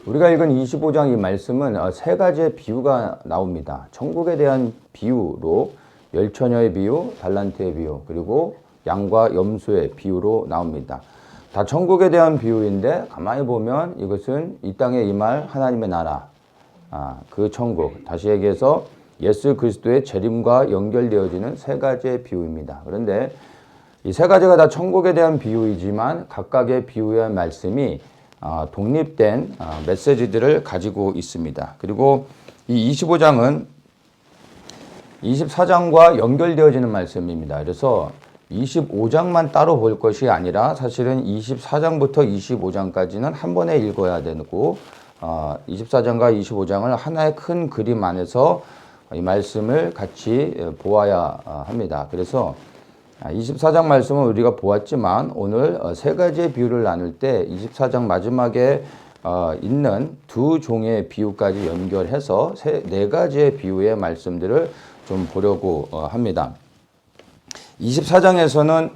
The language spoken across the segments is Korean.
우리가 읽은 25장 이 말씀은 세 가지의 비유가 나옵니다. 천국에 대한 비유로 열처녀의 비유, 달란트의 비유, 그리고 양과 염소의 비유로 나옵니다. 다 천국에 대한 비유인데 가만히 보면 이것은 이 땅에 임할 하나님의 나라, 그 천국, 다시 얘기해서 예수 그리스도의 재림과 연결되어지는 세 가지의 비유입니다. 그런데 이 세 가지가 다 천국에 대한 비유이지만 각각의 비유의 말씀이 독립된 메시지들을 가지고 있습니다. 그리고 이 25장은 24장과 연결되어지는 말씀입니다. 그래서 25장만 따로 볼 것이 아니라 사실은 24장부터 25장까지는 한 번에 읽어야 되고 24장과 25장을 하나의 큰 그림 안에서 이 말씀을 같이 보아야 합니다. 그래서 24장 말씀은 우리가 보았지만 오늘 세 가지의 비유를 나눌 때 24장 마지막에 있는 두 종의 비유까지 연결해서 네 가지의 비유의 말씀들을 좀 보려고 합니다. 24장에서는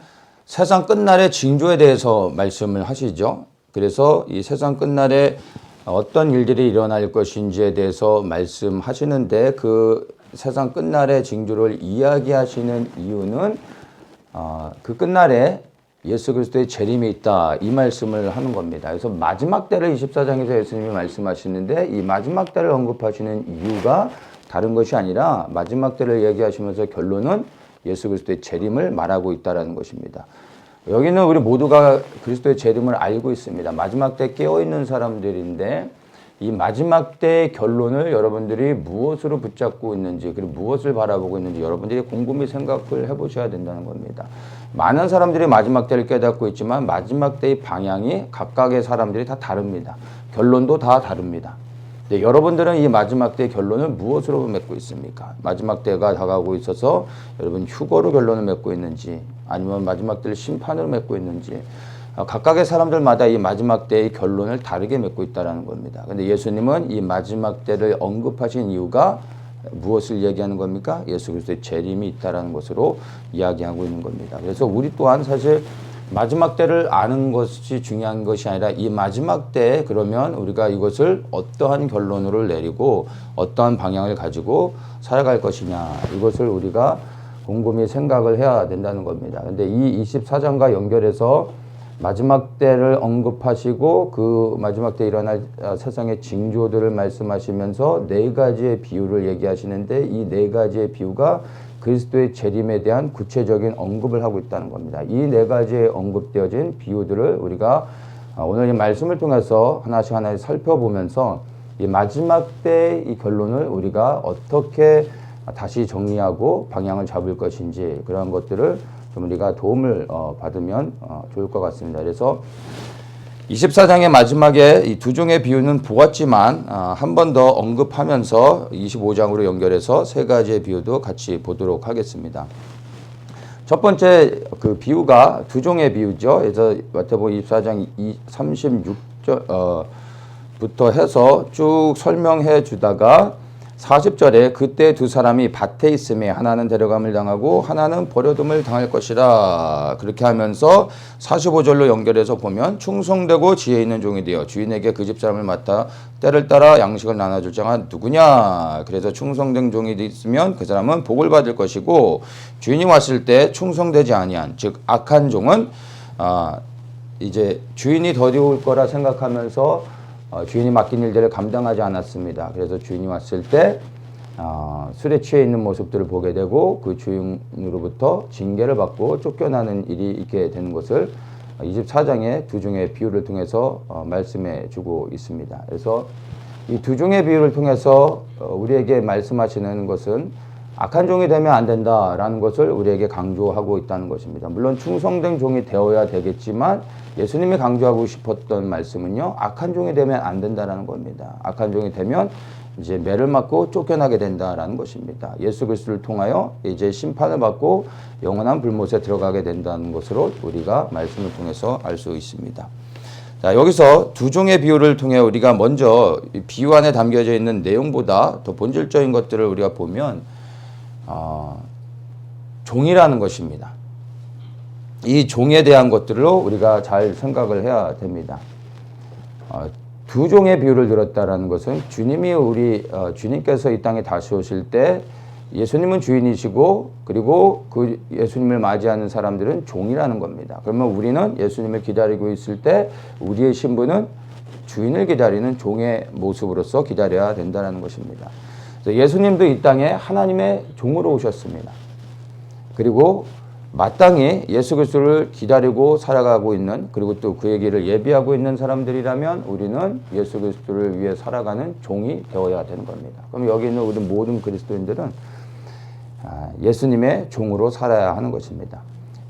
세상 끝날의 징조에 대해서 말씀을 하시죠. 그래서 이 세상 끝날에 어떤 일들이 일어날 것인지에 대해서 말씀하시는데 그 세상 끝날의 징조를 이야기하시는 이유는 그 끝날에 예수 그리스도의 재림이 있다 이 말씀을 하는 겁니다. 그래서 마지막 때를 24장에서 예수님이 말씀하시는데 이 마지막 때를 언급하시는 이유가 다른 것이 아니라 마지막 때를 얘기하시면서 결론은 예수 그리스도의 재림을 말하고 있다는 것입니다. 여기는 우리 모두가 그리스도의 재림을 알고 있습니다. 마지막 때 깨어있는 사람들인데 이 마지막 때의 결론을 여러분들이 무엇으로 붙잡고 있는지 그리고 무엇을 바라보고 있는지 여러분들이 곰곰이 생각을 해보셔야 된다는 겁니다. 많은 사람들이 마지막 때를 깨닫고 있지만 마지막 때의 방향이 각각의 사람들이 다 다릅니다. 결론도 다 다릅니다. 네, 여러분들은 이 마지막 때의 결론을 무엇으로 맺고 있습니까? 마지막 때가 다가오고 있어서 여러분 휴거로 결론을 맺고 있는지 아니면 마지막 때를 심판으로 맺고 있는지 각각의 사람들마다 이 마지막 때의 결론을 다르게 맺고 있다는 겁니다. 그런데 예수님은 이 마지막 때를 언급하신 이유가 무엇을 얘기하는 겁니까? 예수 그리스도의 재림이 있다는 것으로 이야기하고 있는 겁니다. 그래서 우리 또한 사실 마지막 때를 아는 것이 중요한 것이 아니라 이 마지막 때에 그러면 우리가 이것을 어떠한 결론으로 내리고 어떠한 방향을 가지고 살아갈 것이냐 이것을 우리가 곰곰이 생각을 해야 된다는 겁니다. 그런데 이 24장과 연결해서 마지막 때를 언급하시고 그 마지막 때 일어날 세상의 징조들을 말씀하시면서 네 가지의 비유를 얘기하시는데 이 네 가지의 비유가 그리스도의 재림에 대한 구체적인 언급을 하고 있다는 겁니다. 이 네 가지의 언급되어진 비유들을 우리가 오늘 이 말씀을 통해서 하나씩 살펴보면서 이 마지막 때의 이 결론을 우리가 어떻게 다시 정리하고 방향을 잡을 것인지 그런 것들을 좀 우리가 도움을 받으면 좋을 것 같습니다. 그래서 24장의 마지막에 이 두 종의 비유는 보았지만 한 번 더 언급하면서 25장으로 연결해서 세 가지의 비유도 같이 보도록 하겠습니다. 첫 번째 그 비유가 두 종의 비유죠. 그래서 마태복음 24장 36절부터 해서 쭉 설명해 주다가 40절에 그때 두 사람이 밭에 있음에 하나는 데려감을 당하고 하나는 버려둠을 당할 것이라 그렇게 하면서 45절로 연결해서 보면 충성되고 지혜 있는 종이 되어 주인에게 그 집 사람을 맡아 때를 따라 양식을 나눠줄 자가 누구냐. 그래서 충성된 종이 있으면 그 사람은 복을 받을 것이고 주인이 왔을 때 충성되지 아니한 즉 악한 종은 이제 주인이 더디올 거라 생각하면서 주인이 맡긴 일들을 감당하지 않았습니다. 그래서 주인이 왔을 때 술에 취해 있는 모습들을 보게 되고 그 주인으로부터 징계를 받고 쫓겨나는 일이 있게 되는 것을 24장의 두 종의 비유를 통해서 말씀해 주고 있습니다. 그래서 이 두 종의 비유를 통해서 우리에게 말씀하시는 것은 악한 종이 되면 안 된다라는 것을 우리에게 강조하고 있다는 것입니다. 물론 충성된 종이 되어야 되겠지만 예수님이 강조하고 싶었던 말씀은요, 악한 종이 되면 안 된다라는 겁니다. 악한 종이 되면 이제 매를 맞고 쫓겨나게 된다라는 것입니다. 예수 그리스도를 통하여 이제 심판을 받고 영원한 불못에 들어가게 된다는 것으로 우리가 말씀을 통해서 알 수 있습니다. 자, 여기서 두 종의 비유를 통해 우리가 먼저 비유 안에 담겨져 있는 내용보다 더 본질적인 것들을 우리가 보면 종이라는 것입니다. 이 종에 대한 것들로 우리가 잘 생각을 해야 됩니다. 두 종의 비유를 들었다라는 것은 주님이 주님께서 이 땅에 다시 오실 때 예수님은 주인이시고 그리고 그 예수님을 맞이하는 사람들은 종이라는 겁니다. 그러면 우리는 예수님을 기다리고 있을 때 우리의 신분은 주인을 기다리는 종의 모습으로서 기다려야 된다는 것입니다. 그래서 예수님도 이 땅에 하나님의 종으로 오셨습니다. 그리고 마땅히 예수 그리스도를 기다리고 살아가고 있는 그리고 또 그의 길을 예비하고 있는 사람들이라면 우리는 예수 그리스도를 위해 살아가는 종이 되어야 되는 겁니다. 그럼 여기 있는 우리 모든 그리스도인들은 예수님의 종으로 살아야 하는 것입니다.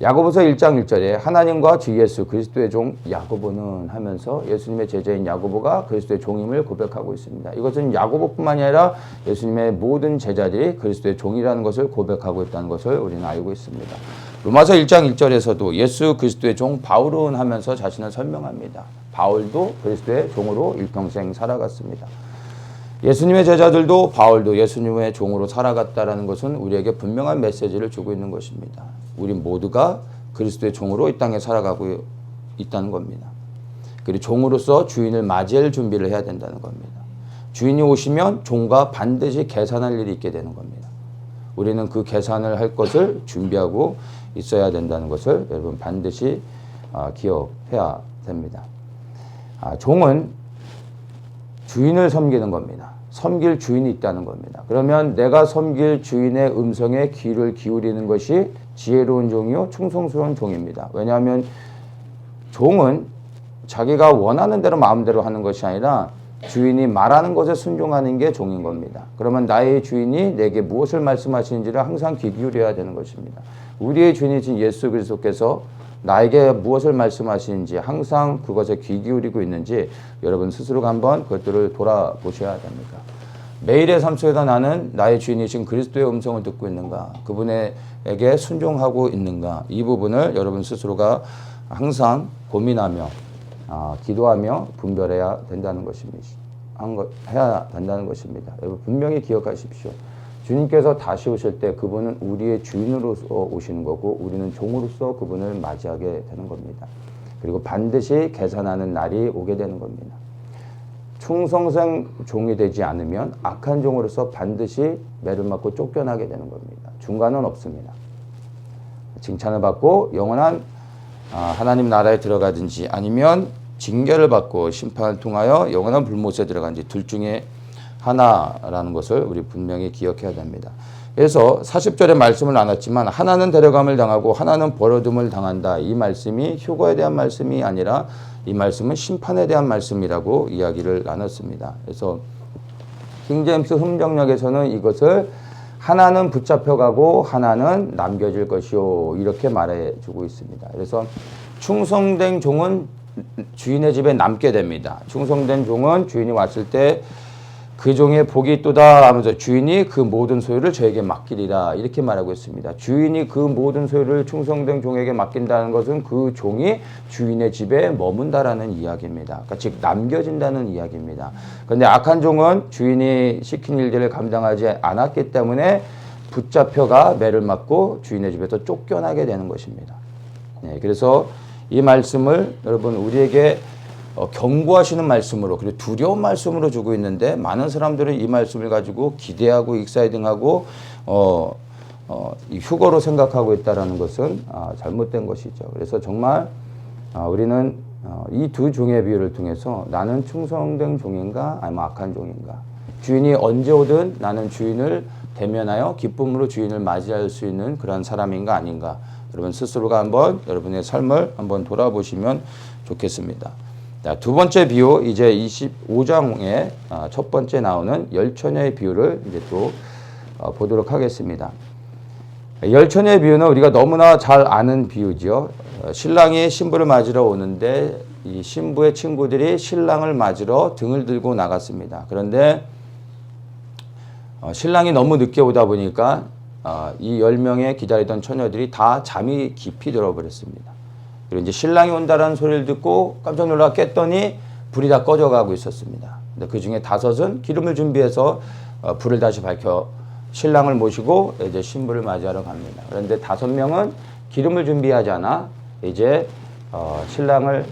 야고보서 1장 1절에 하나님과 주 예수 그리스도의 종 야고보는 하면서 예수님의 제자인 야고보가 그리스도의 종임을 고백하고 있습니다. 이것은 야고보뿐만이 아니라 예수님의 모든 제자들이 그리스도의 종이라는 것을 고백하고 있다는 것을 우리는 알고 있습니다. 로마서 1장 1절에서도 예수 그리스도의 종 바울은 하면서 자신을 설명합니다. 바울도 그리스도의 종으로 일평생 살아갔습니다. 예수님의 제자들도 바울도 예수님의 종으로 살아갔다라는 것은 우리에게 분명한 메시지를 주고 있는 것입니다. 우리 모두가 그리스도의 종으로 이 땅에 살아가고 있다는 겁니다. 그리고 종으로서 주인을 맞이할 준비를 해야 된다는 겁니다. 주인이 오시면 종과 반드시 계산할 일이 있게 되는 겁니다. 우리는 그 계산을 할 것을 준비하고 있어야 된다는 것을 여러분 반드시 기억해야 됩니다. 종은 주인을 섬기는 겁니다. 섬길 주인이 있다는 겁니다. 그러면 내가 섬길 주인의 음성에 귀를 기울이는 것이 지혜로운 종이요 충성스러운 종입니다. 왜냐하면 종은 자기가 원하는 대로 마음대로 하는 것이 아니라 주인이 말하는 것에 순종하는 게 종인 겁니다. 그러면 나의 주인이 내게 무엇을 말씀하시는지를 항상 귀 기울여야 되는 것입니다. 우리의 주인이신 예수 그리스도께서 나에게 무엇을 말씀하시는지 항상 그것에 귀 기울이고 있는지 여러분 스스로가 한번 그것들을 돌아보셔야 됩니다. 매일의 삶 속에서 나는 나의 주인이신 그리스도의 음성을 듣고 있는가? 그분에게 순종하고 있는가? 이 부분을 여러분 스스로가 항상 고민하며 기도하며 분별해야 된다는 것입니다. 해야 된다는 것입니다. 여러분 분명히 기억하십시오. 주님께서 다시 오실 때 그분은 우리의 주인으로서 오시는 거고 우리는 종으로서 그분을 맞이하게 되는 겁니다. 그리고 반드시 계산하는 날이 오게 되는 겁니다. 충성생 종이 되지 않으면 악한 종으로서 반드시 매를 맞고 쫓겨나게 되는 겁니다. 중간은 없습니다. 칭찬을 받고 영원한 하나님 나라에 들어가든지 아니면 징계를 받고 심판을 통하여 영원한 불못에 들어가든지 둘 중에 하나라는 것을 우리 분명히 기억해야 됩니다. 그래서 40절의 말씀을 나눴지만 하나는 데려감을 당하고 하나는 버려둠을 당한다. 이 말씀이 휴거에 대한 말씀이 아니라 이 말씀은 심판에 대한 말씀이라고 이야기를 나눴습니다. 그래서 킹제임스 흠정역에서는 이것을 하나는 붙잡혀가고 하나는 남겨질 것이요 이렇게 말해주고 있습니다. 그래서 충성된 종은 주인의 집에 남게 됩니다. 충성된 종은 주인이 왔을 때 그 종의 복이 있도다 하면서 주인이 그 모든 소유를 저에게 맡기리라 이렇게 말하고 있습니다. 주인이 그 모든 소유를 충성된 종에게 맡긴다는 것은 그 종이 주인의 집에 머문다라는 이야기입니다. 그러니까 즉 남겨진다는 이야기입니다. 그런데 악한 종은 주인이 시킨 일들을 감당하지 않았기 때문에 붙잡혀가 매를 맞고 주인의 집에서 쫓겨나게 되는 것입니다. 네, 그래서 이 말씀을 여러분 우리에게 경고하시는 말씀으로 그리고 두려운 말씀으로 주고 있는데 많은 사람들은 이 말씀을 가지고 기대하고 익사이딩하고 이 휴거로 생각하고 있다는 것은 잘못된 것이죠. 그래서 정말 우리는 이 두 종의 비유를 통해서 나는 충성된 종인가 아니면 악한 종인가 주인이 언제 오든 나는 주인을 대면하여 기쁨으로 주인을 맞이할 수 있는 그런 사람인가 아닌가 여러분 스스로가 한번 여러분의 삶을 한번 돌아보시면 좋겠습니다. 자, 두 번째 비유 이제 25장에 첫 번째 나오는 열처녀의 비유를 이제 또 보도록 하겠습니다. 열처녀의 비유는 우리가 너무나 잘 아는 비유죠. 신랑이 신부를 맞으러 오는데 이 신부의 친구들이 신랑을 맞으러 등을 들고 나갔습니다. 그런데 신랑이 너무 늦게 오다 보니까 이 10명의 기다리던 처녀들이 다 잠이 깊이 들어버렸습니다. 그리고 이제 신랑이 온다라는 소리를 듣고 깜짝 놀라 깼더니 불이 다 꺼져가고 있었습니다. 근데 그 중에 5은 기름을 준비해서 불을 다시 밝혀 신랑을 모시고 이제 신부를 맞이하러 갑니다. 그런데 5명은 기름을 준비하지 않아 이제 신랑을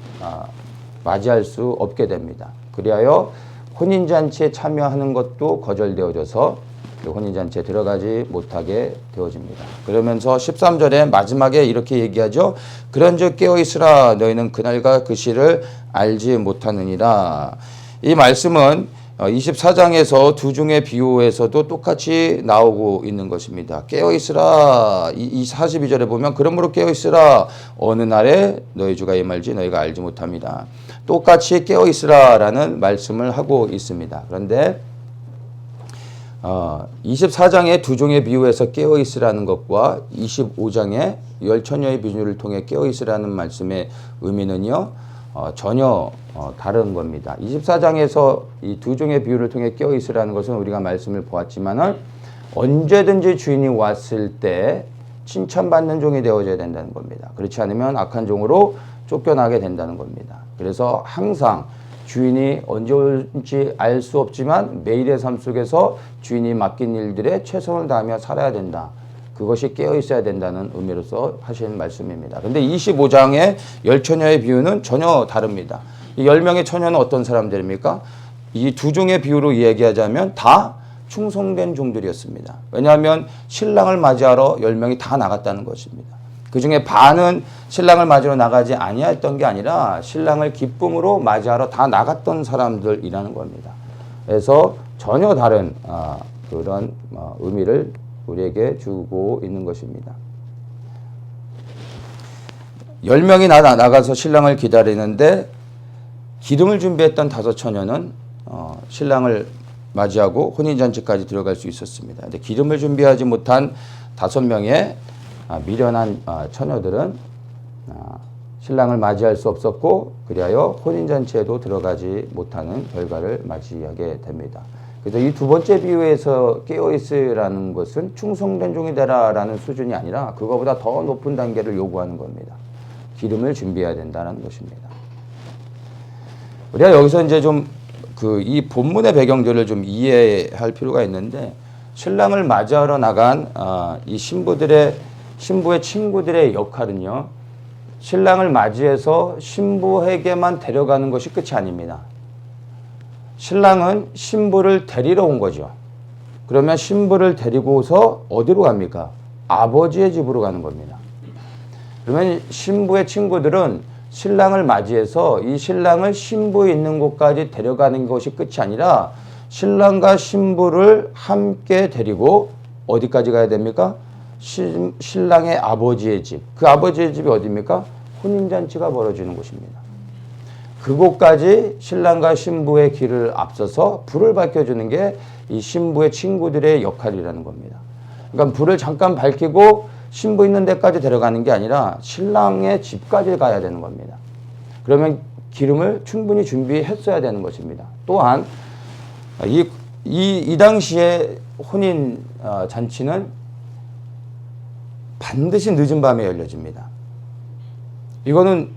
맞이할 수 없게 됩니다. 그리하여 혼인잔치에 참여하는 것도 거절되어져서 그 혼인잔치에 들어가지 못하게 되어집니다. 그러면서 13절에 마지막에 이렇게 얘기하죠. 그런즉 깨어있으라 너희는 그날과 그 시를 알지 못하느니라. 이 말씀은 24장에서 두 중의 비유에서도 똑같이 나오고 있는 것입니다. 깨어있으라. 이 42절에 보면 그러므로 깨어있으라 어느 날에 너희 주가 임할지 너희가 알지 못합니다. 똑같이 깨어있으라 라는 말씀을 하고 있습니다. 그런데 24장의 두 종의 비유에서 깨어있으라는 것과 25장의 열 처녀의 비유를 통해 깨어있으라는 말씀의 의미는요 전혀 다른 겁니다. 24장에서 이 두 종의 비유를 통해 깨어있으라는 것은 우리가 말씀을 보았지만은 언제든지 주인이 왔을 때 칭찬받는 종이 되어져야 된다는 겁니다. 그렇지 않으면 악한 종으로 쫓겨나게 된다는 겁니다. 그래서 항상 주인이 언제 올지 알 수 없지만 매일의 삶 속에서 주인이 맡긴 일들에 최선을 다하며 살아야 된다. 그것이 깨어있어야 된다는 의미로서 하시는 말씀입니다. 근데 25장의 열 처녀의 비유는 전혀 다릅니다. 이 10명의 처녀는 어떤 사람들입니까? 이 두 종의 비유로 이야기하자면 다 충성된 종들이었습니다. 왜냐하면 신랑을 맞이하러 10명이 다 나갔다는 것입니다. 그 중에 반은 신랑을 맞으러 나가지 아니했던 게 아니라 신랑을 기쁨으로 맞이하러 다 나갔던 사람들이라는 겁니다. 그래서 전혀 다른 그런 의미를 우리에게 주고 있는 것입니다. 10명이 나가서 신랑을 기다리는데 기름을 준비했던 5 처녀는 신랑을 맞이하고 혼인잔치까지 들어갈 수 있었습니다. 근데 기름을 준비하지 못한 5명의 미련한 처녀들은 신랑을 맞이할 수 없었고 그리하여 혼인잔치에도 들어가지 못하는 결과를 맞이하게 됩니다. 그래서 이 두 번째 비유에서 깨어있으라는 것은 충성된 종이 되라라는 수준이 아니라 그거보다 더 높은 단계를 요구하는 겁니다. 기름을 준비해야 된다는 것입니다. 우리가 여기서 이제 좀 이 본문의 배경들을 좀 이해할 필요가 있는데 신랑을 맞이하러 나간 이 신부의 친구들의 역할은요. 신랑을 맞이해서 신부에게만 데려가는 것이 끝이 아닙니다. 신랑은 신부를 데리러 온 거죠. 그러면 신부를 데리고서 어디로 갑니까? 아버지의 집으로 가는 겁니다. 그러면 신부의 친구들은 신랑을 맞이해서 이 신랑을 신부 있는 곳까지 데려가는 것이 끝이 아니라 신랑과 신부를 함께 데리고 어디까지 가야 됩니까? 신랑의 아버지의 집. 그 아버지의 집이 어디입니까? 혼인잔치가 벌어지는 곳입니다. 그곳까지 신랑과 신부의 길을 앞서서 불을 밝혀주는 게 이 신부의 친구들의 역할이라는 겁니다. 그러니까 불을 잠깐 밝히고 신부 있는 데까지 데려가는 게 아니라 신랑의 집까지 가야 되는 겁니다. 그러면 기름을 충분히 준비했어야 되는 것입니다. 또한 이 당시에 혼인 잔치는 반드시 늦은 밤에 열려집니다. 이거는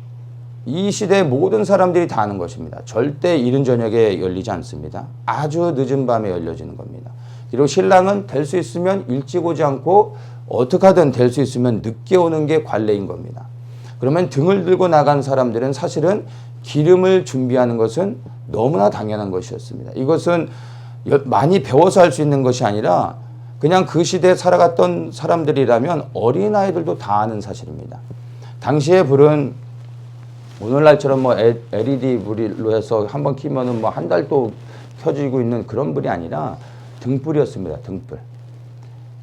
이 시대의 모든 사람들이 다 아는 것입니다. 절대 이른 저녁에 열리지 않습니다. 아주 늦은 밤에 열려지는 겁니다. 그리고 신랑은 될 수 있으면 일찍 오지 않고 어떻게 하든 될 수 있으면 늦게 오는 게 관례인 겁니다. 그러면 등을 들고 나간 사람들은 사실은 기름을 준비하는 것은 너무나 당연한 것이었습니다. 이것은 많이 배워서 할 수 있는 것이 아니라 그냥 그 시대에 살아갔던 사람들이라면 어린아이들도 다 아는 사실입니다. 당시의 불은 오늘날처럼 LED 불로 해서 한번 켜면은 한 달도 켜지고 있는 그런 불이 아니라 등불이었습니다. 등불.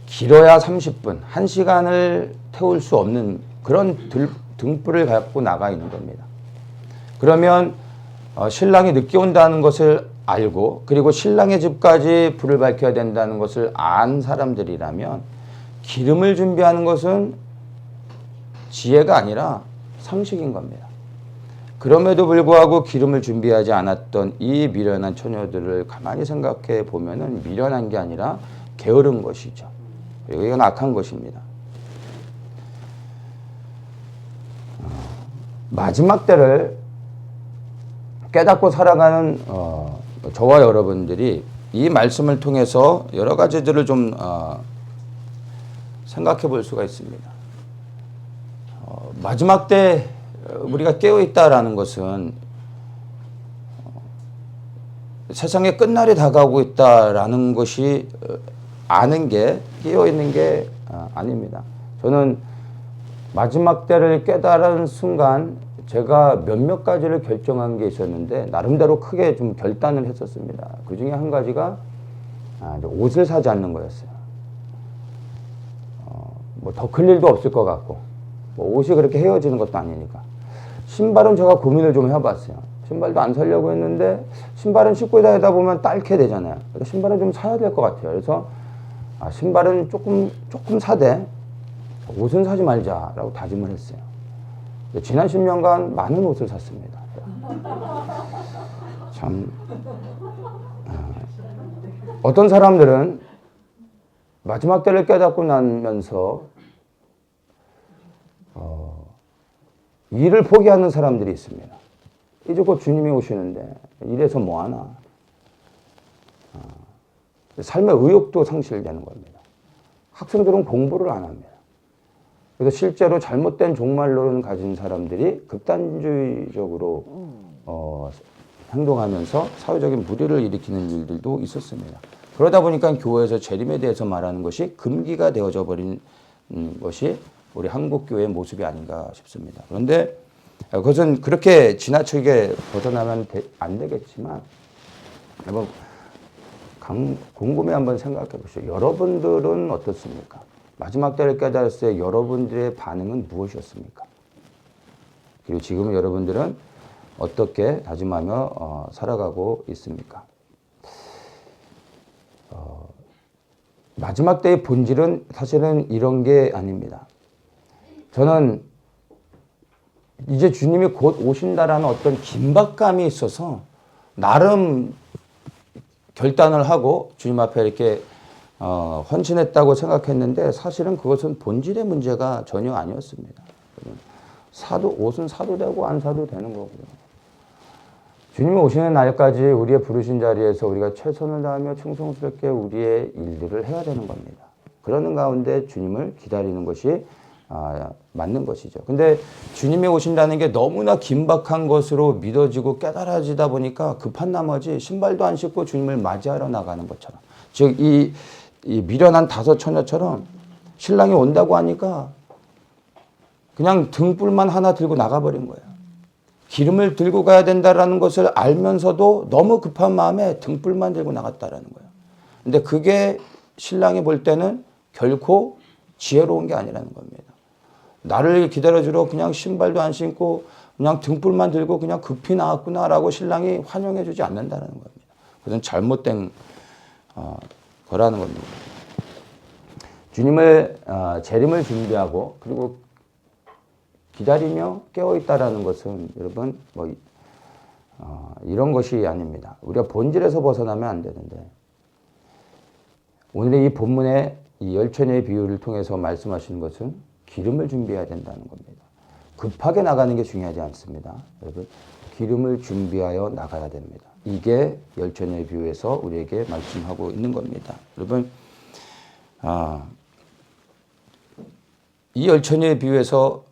길어야 30분, 1시간을 태울 수 없는 그런 등불을 갖고 나가 있는 겁니다. 그러면 신랑이 늦게 온다는 것을 알고 그리고 신랑의 집까지 불을 밝혀야 된다는 것을 안 사람들이라면 기름을 준비하는 것은 지혜가 아니라 상식인 겁니다. 그럼에도 불구하고 기름을 준비하지 않았던 이 미련한 처녀들을 가만히 생각해 보면은 미련한 게 아니라 게으른 것이죠. 그리고 이건 악한 것입니다. 마지막 때를 깨닫고 살아가는 저와 여러분들이 이 말씀을 통해서 여러 가지들을 좀 생각해 볼 수가 있습니다. 마지막 때 우리가 깨어있다라는 것은 세상의 끝날이 다가오고 있다라는 것이 아는 게 깨어 있는 게 아닙니다. 저는 마지막 때를 깨달은 순간 제가 몇몇 가지를 결정한 게 있었는데 나름대로 크게 좀 결단을 했었습니다. 그 중에 한 가지가 옷을 사지 않는 거였어요. 뭐 더 클 일도 없을 것 같고 뭐 옷이 그렇게 헤어지는 것도 아니니까. 신발은 제가 고민을 좀 해봤어요. 신발도 안 사려고 했는데 신발은 신고 다니다 보면 딸게 되잖아요. 그래서 신발은 좀 사야 될 것 같아요. 그래서 신발은 조금 사되 옷은 사지 말자라고 다짐을 했어요. 지난 10년간 많은 옷을 샀습니다. 참 어떤 사람들은 마지막 때를 깨닫고 나면서 일을 포기하는 사람들이 있습니다. 이제 곧 주님이 오시는데 이래서 뭐하나. 삶의 의욕도 상실되는 겁니다. 학생들은 공부를 안 합니다. 그래서 실제로 잘못된 종말론을 가진 사람들이 극단주의적으로 행동하면서 사회적인 불의를 일으키는 일들도 있었습니다. 그러다 보니까 교회에서 재림에 대해서 말하는 것이 금기가 되어져 버린 것이 우리 한국교회의 모습이 아닌가 싶습니다. 그런데 그것은 그렇게 지나치게 벗어나면 안 되겠지만 한번 곰곰이 한번 생각해 보시죠. 여러분들은 어떻습니까? 마지막 때를 깨달았을 때 여러분들의 반응은 무엇이었습니까? 그리고 지금 여러분들은 어떻게 다짐하며 살아가고 있습니까? 마지막 때의 본질은 사실은 이런 게 아닙니다. 저는 이제 주님이 곧 오신다라는 어떤 긴박감이 있어서 나름 결단을 하고 주님 앞에 이렇게 헌신했다고 생각했는데 사실은 그것은 본질의 문제가 전혀 아니었습니다. 옷은 사도 되고 안 사도 되는 거고요. 주님이 오시는 날까지 우리의 부르신 자리에서 우리가 최선을 다하며 충성스럽게 우리의 일들을 해야 되는 겁니다. 그러는 가운데 주님을 기다리는 것이 맞는 것이죠. 근데 주님이 오신다는 게 너무나 긴박한 것으로 믿어지고 깨달아지다 보니까 급한 나머지 신발도 안 신고 주님을 맞이하러 나가는 것처럼. 즉, 이 미련한 다섯 처녀처럼 신랑이 온다고 하니까 그냥 등불만 하나 들고 나가버린 거예요. 기름을 들고 가야 된다라는 것을 알면서도 너무 급한 마음에 등불만 들고 나갔다라는 거예요. 근데 그게 신랑이 볼 때는 결코 지혜로운 게 아니라는 겁니다. 나를 기다려주러 그냥 신발도 안 신고 그냥 등불만 들고 그냥 급히 나왔구나라고 신랑이 환영해주지 않는다는 겁니다. 그것은 잘못된 거라는 겁니다. 주님을 재림을 준비하고 그리고 기다리며 깨어있다라는 것은 여러분 이런 것이 아닙니다. 우리가 본질에서 벗어나면 안 되는데 오늘의 이 본문의 이 열처녀의 비유를 통해서 말씀하시는 것은 기름을 준비해야 된다는 겁니다. 급하게 나가는 게 중요하지 않습니다. 여러분 기름을 준비하여 나가야 됩니다. 이게 열처녀의 비유에서 우리에게 말씀하고 있는 겁니다. 여러분 이 열처녀의 비유에서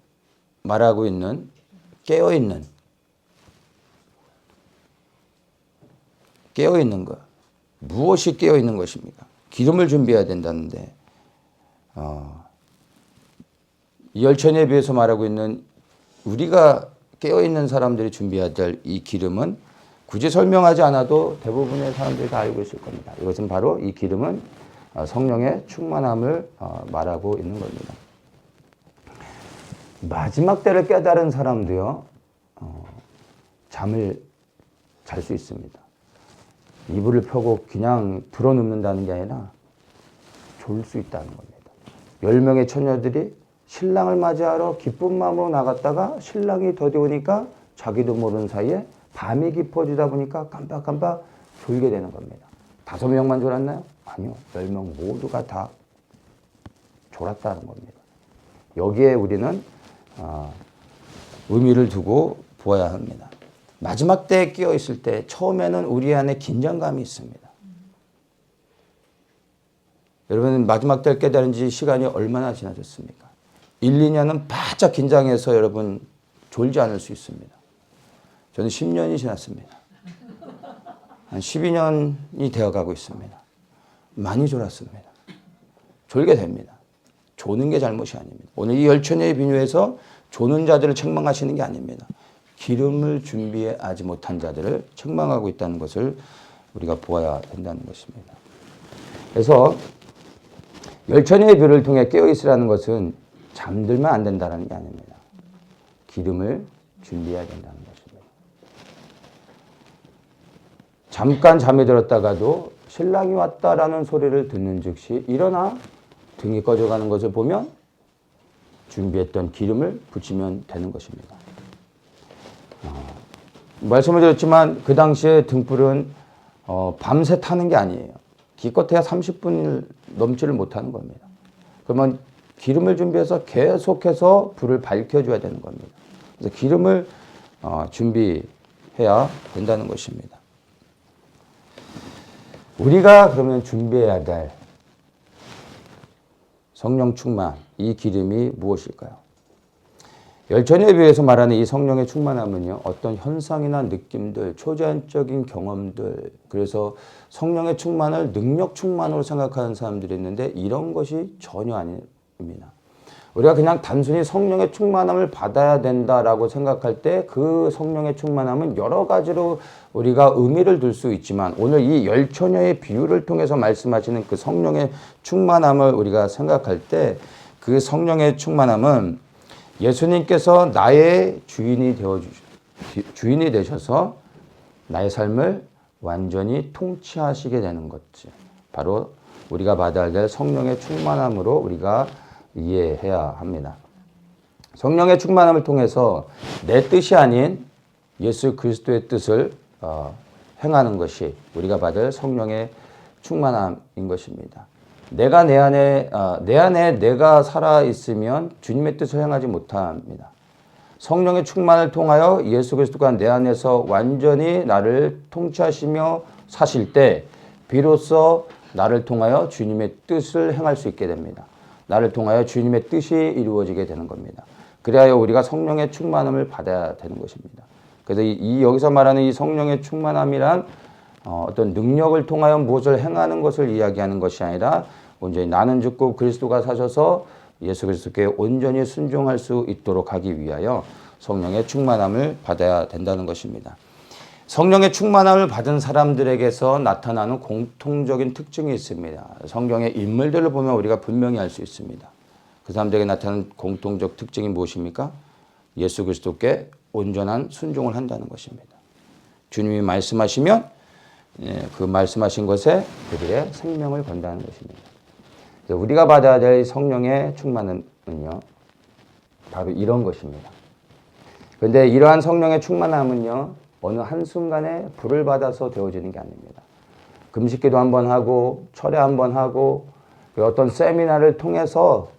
말하고 있는 깨어있는 것 무엇이 깨어있는 것입니까? 기름을 준비해야 된다는데 이 열처녀에 비해서 말하고 있는 우리가 깨어있는 사람들이 준비해야 될 이 기름은 굳이 설명하지 않아도 대부분의 사람들이 다 알고 있을 겁니다. 이것은 바로 이 기름은 성령의 충만함을 말하고 있는 겁니다. 마지막 때를 깨달은 사람도요, 잠을 잘 수 있습니다. 이불을 펴고 그냥 드러눕는다는 게 아니라 졸 수 있다는 겁니다. 10명의 처녀들이 신랑을 맞이하러 기쁜 마음으로 나갔다가 신랑이 더디오니까 자기도 모르는 사이에 밤이 깊어지다 보니까 깜빡깜빡 졸게 되는 겁니다. 5명만 졸았나요? 아니요. 10명 모두가 다 졸았다는 겁니다. 여기에 우리는 의미를 두고 보아야 합니다. 마지막 때에 끼어 있을 때 처음에는 우리 안에 긴장감이 있습니다. 여러분 마지막 때를 깨달은 지 시간이 얼마나 지나셨습니까? 1, 2년은 바짝 긴장해서 여러분 졸지 않을 수 있습니다. 저는 10년이 지났습니다. 한 12년이 되어가고 있습니다. 많이 졸았습니다. 졸게 됩니다. 조는 게 잘못이 아닙니다. 오늘 이 열처녀의 비유에서 조는 자들을 책망하시는 게 아닙니다. 기름을 준비하지 못한 자들을 책망하고 있다는 것을 우리가 보아야 된다는 것입니다. 그래서 열처녀의 비유를 통해 깨어있으라는 것은 잠들면 안 된다는 게 아닙니다. 기름을 준비해야 된다는 것입니다. 잠깐 잠이 들었다가도 신랑이 왔다라는 소리를 듣는 즉시 일어나 등이 꺼져가는 것을 보면 준비했던 기름을 붙이면 되는 것입니다. 말씀을 드렸지만 그 당시에 등불은 밤새 타는 게 아니에요. 기껏해야 30분을 넘지를 못하는 겁니다. 그러면 기름을 준비해서 계속해서 불을 밝혀줘야 되는 겁니다. 그래서 기름을 준비해야 된다는 것입니다. 우리가 그러면 준비해야 될 성령 충만, 이 기름이 무엇일까요? 열처녀에 비해서 말하는 이 성령의 충만함은요, 어떤 현상이나 느낌들, 초자연적인 경험들, 그래서 성령의 충만을 능력 충만으로 생각하는 사람들이 있는데 이런 것이 전혀 아닙니다. 우리가 그냥 단순히 성령의 충만함을 받아야 된다라고 생각할 때 그 성령의 충만함은 여러 가지로 우리가 의미를 둘 수 있지만 오늘 이 열처녀의 비유를 통해서 말씀하시는 그 성령의 충만함을 우리가 생각할 때 그 성령의 충만함은 예수님께서 나의 주인이 되셔서 나의 삶을 완전히 통치하시게 되는 것이 바로 우리가 받아야 될 성령의 충만함으로 우리가 이해해야 합니다. 성령의 충만함을 통해서 내 뜻이 아닌 예수 그리스도의 뜻을 행하는 것이 우리가 받을 성령의 충만함인 것입니다. 내가 내 안에 내가 살아 있으면 주님의 뜻을 행하지 못합니다. 성령의 충만을 통하여 예수 그리스도가 내 안에서 완전히 나를 통치하시며 사실 때 비로소 나를 통하여 주님의 뜻을 행할 수 있게 됩니다. 나를 통하여 주님의 뜻이 이루어지게 되는 겁니다. 그래야 우리가 성령의 충만함을 받아야 되는 것입니다. 그래서 여기서 말하는 이 성령의 충만함이란 어떤 능력을 통하여 무엇을 행하는 것을 이야기하는 것이 아니라 온전히 나는 죽고 그리스도가 사셔서 예수 그리스도께 온전히 순종할 수 있도록 하기 위하여 성령의 충만함을 받아야 된다는 것입니다. 성령의 충만함을 받은 사람들에게서 나타나는 공통적인 특징이 있습니다. 성경의 인물들을 보면 우리가 분명히 알 수 있습니다. 그 사람들에게 나타나는 공통적 특징이 무엇입니까? 예수 그리스도께 온전한 순종을 한다는 것입니다. 주님이 말씀하시면 그 말씀하신 것에 그들의 생명을 건다는 것입니다. 우리가 받아야 될 성령의 충만은요, 바로 이런 것입니다. 그런데 이러한 성령의 충만함은요, 어느 한순간에 불을 받아서 되어지는 게 아닙니다. 금식기도 한번 하고, 철회 한번 하고, 어떤 세미나를 통해서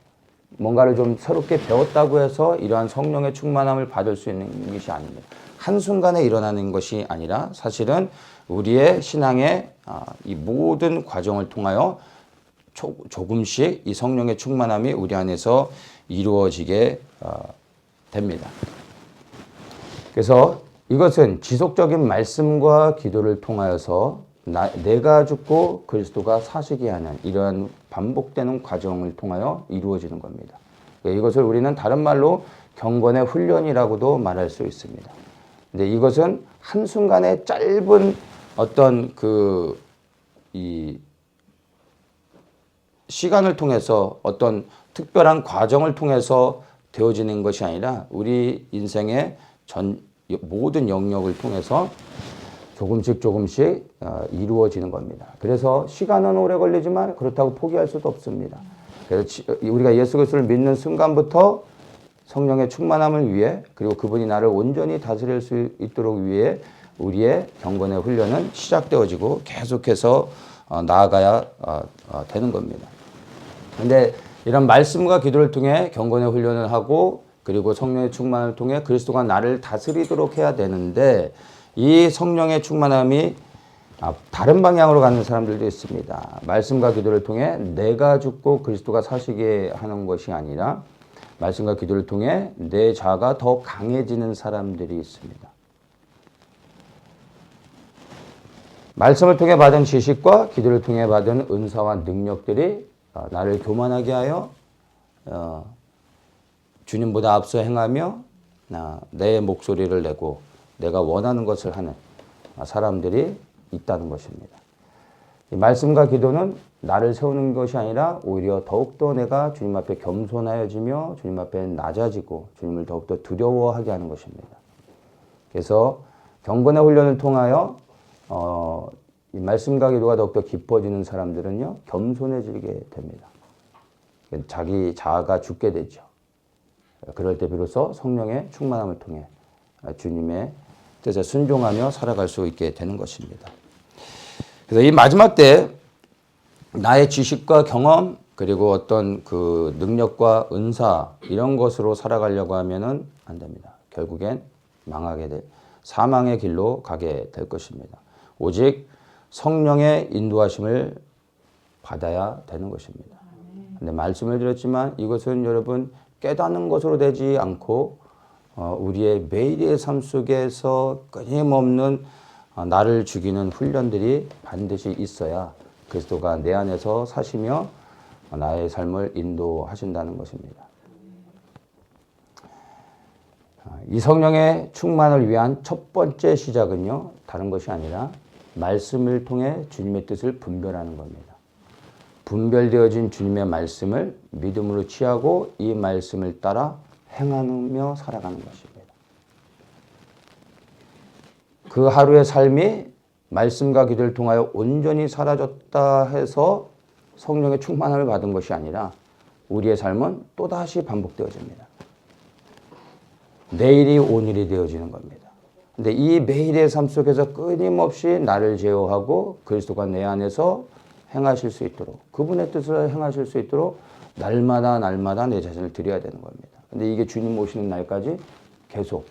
뭔가를 좀 새롭게 배웠다고 해서 이러한 성령의 충만함을 받을 수 있는 것이 아닙니다. 한순간에 일어나는 것이 아니라 사실은 우리의 신앙의 이 모든 과정을 통하여 조금씩 이 성령의 충만함이 우리 안에서 이루어지게 됩니다. 그래서 이것은 지속적인 말씀과 기도를 통하여서 내가 죽고 그리스도가 사시게 하는 이러한 반복되는 과정을 통하여 이루어지는 겁니다. 이것을 우리는 다른 말로 경건의 훈련이라고도 말할 수 있습니다. 근데 이것은 한순간에 짧은 어떤 이 시간을 통해서 어떤 특별한 과정을 통해서 되어지는 것이 아니라 우리 인생의 모든 영역을 통해서 조금씩 이루어지는 겁니다. 그래서 시간은 오래 걸리지만 그렇다고 포기할 수도 없습니다. 그래서 우리가 예수 그리스도를 믿는 순간부터 성령의 충만함을 위해 그리고 그분이 나를 온전히 다스릴 수 있도록 위해 우리의 경건의 훈련은 시작되어지고 계속해서 나아가야 되는 겁니다. 그런데 이런 말씀과 기도를 통해 경건의 훈련을 하고 그리고 성령의 충만을 통해 그리스도가 나를 다스리도록 해야 되는데 이 성령의 충만함이 다른 방향으로 가는 사람들도 있습니다. 말씀과 기도를 통해 내가 죽고 그리스도가 사시게 하는 것이 아니라 말씀과 기도를 통해 내 자아가 더 강해지는 사람들이 있습니다. 말씀을 통해 받은 지식과 기도를 통해 받은 은사와 능력들이 나를 교만하게 하여 주님보다 앞서 행하며 내 목소리를 내고 내가 원하는 것을 하는 사람들이 있다는 것입니다. 이 말씀과 기도는 나를 세우는 것이 아니라 오히려 더욱더 내가 주님 앞에 겸손하여지며 주님 앞에 낮아지고 주님을 더욱더 두려워하게 하는 것입니다. 그래서 경건의 훈련을 통하여 이 말씀과 기도가 더욱더 깊어지는 사람들은요, 겸손해지게 됩니다. 자기 자아가 죽게 되죠. 그럴 때 비로소 성령의 충만함을 통해 주님의 뜻에 순종하며 살아갈 수 있게 되는 것입니다. 그래서 이 마지막 때 나의 지식과 경험 그리고 어떤 그 능력과 은사 이런 것으로 살아가려고 하면은 안 됩니다. 결국엔 망하게 될 사망의 길로 가게 될 것입니다. 오직 성령의 인도하심을 받아야 되는 것입니다. 근데 말씀을 드렸지만 이것은 여러분 깨닫는 것으로 되지 않고 우리의 매일의 삶 속에서 끊임없는 나를 죽이는 훈련들이 반드시 있어야 그리스도가 내 안에서 사시며 나의 삶을 인도하신다는 것입니다. 이 성령의 충만을 위한 첫 번째 시작은요, 다른 것이 아니라 말씀을 통해 주님의 뜻을 분별하는 겁니다. 분별되어진 주님의 말씀을 믿음으로 취하고 이 말씀을 따라 행하며 살아가는 것입니다. 그 하루의 삶이 말씀과 기도를 통하여 온전히 사라졌다 해서 성령의 충만함을 받은 것이 아니라 우리의 삶은 또다시 반복되어집니다. 내일이 오늘이 되어지는 겁니다. 근데 이 매일의 삶 속에서 끊임없이 나를 제어하고 그리스도가 내 안에서 행하실 수 있도록 그분의 뜻을 행하실 수 있도록 날마다 내 자신을 드려야 되는 겁니다. 근데 이게 주님 오시는 날까지 계속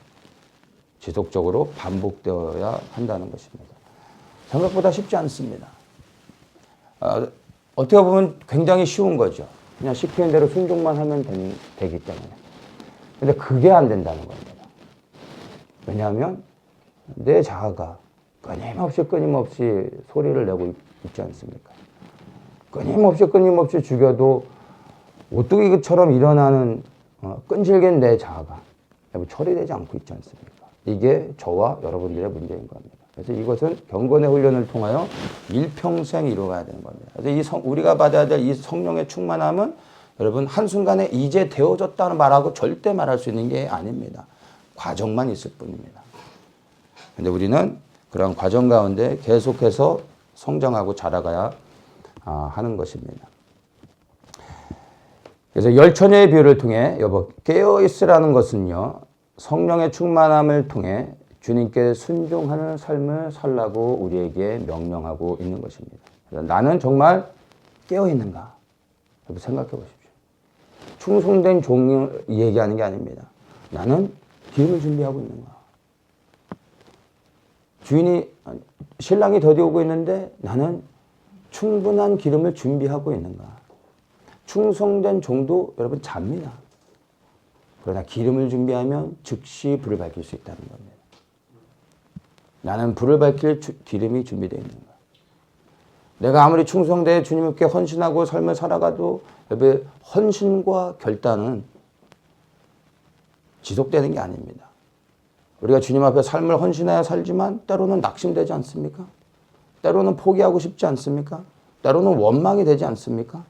지속적으로 반복되어야 한다는 것입니다. 생각보다 쉽지 않습니다. 어떻게 보면 굉장히 쉬운 거죠. 그냥 시키는 대로 순종만 하면 되기 때문에. 근데 그게 안 된다는 겁니다. 왜냐하면 내 자아가 끊임없이 소리를 내고 있지 않습니까? 끊임없이 죽여도 오뚜기처럼 일어나는 끈질긴 내 자아가 처리되지 않고 있지 않습니까? 이게 저와 여러분들의 문제인 겁니다. 그래서 이것은 경건의 훈련을 통하여 일평생 이루어가야 되는 겁니다. 그래서 우리가 받아야 될 이 성령의 충만함은 여러분 한순간에 이제 되어졌다는 말하고 절대 말할 수 있는 게 아닙니다. 과정만 있을 뿐입니다. 근데 우리는 그런 과정 가운데 계속해서 성장하고 자라가야 하는 것입니다. 그래서 열처녀의 비유를 통해 깨어있으라는 것은요, 성령의 충만함을 통해 주님께 순종하는 삶을 살라고 우리에게 명령하고 있는 것입니다. 나는 정말 깨어있는가? 생각해 보십시오. 충성된 종을 얘기하는 게 아닙니다. 나는 기름을 준비하고 있는가? 신랑이 더디오고 있는데 나는 충분한 기름을 준비하고 있는가? 충성된 종도 여러분 잡니다. 그러나 기름을 준비하면 즉시 불을 밝힐 수 있다는 겁니다. 나는 불을 밝힐 기름이 준비되어 있는가? 내가 아무리 충성되어 주님께 헌신하고 삶을 살아가도 여러분 헌신과 결단은 지속되는 게 아닙니다. 우리가 주님 앞에 삶을 헌신하여 살지만 때로는 낙심되지 않습니까? 때로는 포기하고 싶지 않습니까? 때로는 원망이 되지 않습니까?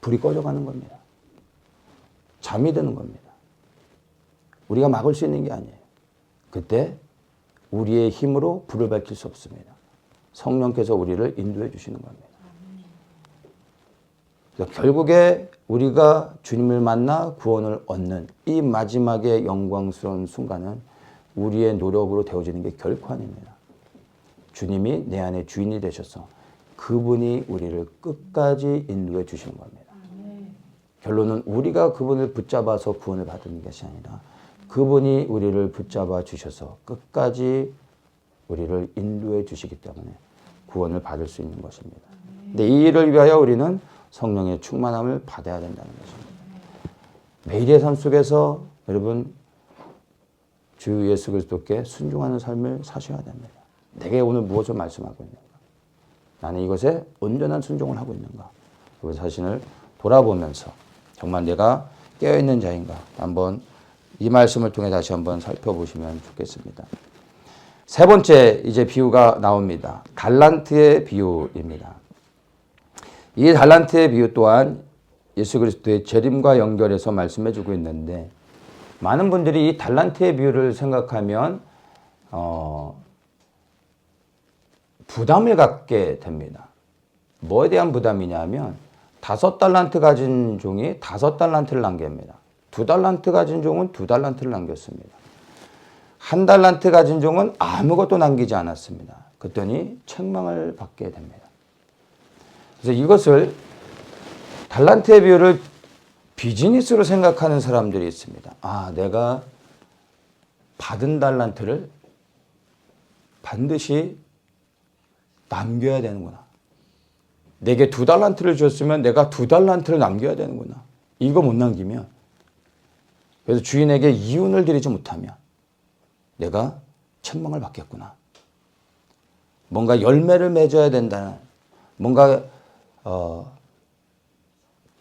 불이 꺼져가는 겁니다. 잠이 드는 겁니다. 우리가 막을 수 있는 게 아니에요. 그때 우리의 힘으로 불을 밝힐 수 없습니다. 성령께서 우리를 인도해 주시는 겁니다. 결국에 우리가 주님을 만나 구원을 얻는 이 마지막의 영광스러운 순간은 우리의 노력으로 되어지는 게 결코 아닙니다. 주님이 내 안에 주인이 되셔서 그분이 우리를 끝까지 인도해 주시는 겁니다. 결론은 우리가 그분을 붙잡아서 구원을 받는 것이 아니라 그분이 우리를 붙잡아 주셔서 끝까지 우리를 인도해 주시기 때문에 구원을 받을 수 있는 것입니다. 근데 이 일을 위하여 우리는 성령의 충만함을 받아야 된다는 것입니다. 매일의 삶 속에서 여러분 주 예수 그리스도께 순종하는 삶을 사셔야 됩니다. 내게 오늘 무엇을 말씀하고 있는가? 나는 이것에 온전한 순종을 하고 있는가? 그 자신을 돌아보면서 정말 내가 깨어있는 자인가? 한번 이 말씀을 통해 다시 한번 살펴보시면 좋겠습니다. 세 번째 이제 비유가 나옵니다. 달란트의 비유입니다. 이 달란트의 비유 또한 예수 그리스도의 재림과 연결해서 말씀해 주고 있는데 많은 분들이 이 달란트의 비유를 생각하면 부담을 갖게 됩니다. 뭐에 대한 부담이냐 하면 5달란트 가진 종이 5달란트를 남깁니다. 2달란트 가진 종은 2달란트를 남겼습니다. 1달란트 가진 종은 아무것도 남기지 않았습니다. 그랬더니 책망을 받게 됩니다. 그래서 이것을 달란트의 비유를 비즈니스로 생각하는 사람들이 있습니다. 아, 내가 받은 달란트를 반드시 남겨야 되는구나. 내게 2달란트를 줬으면 내가 2달란트를 남겨야 되는구나. 이거 못 남기면, 그래서 주인에게 이윤을 드리지 못하면 내가 책망을 받겠구나. 뭔가 열매를 맺어야 된다는, 뭔가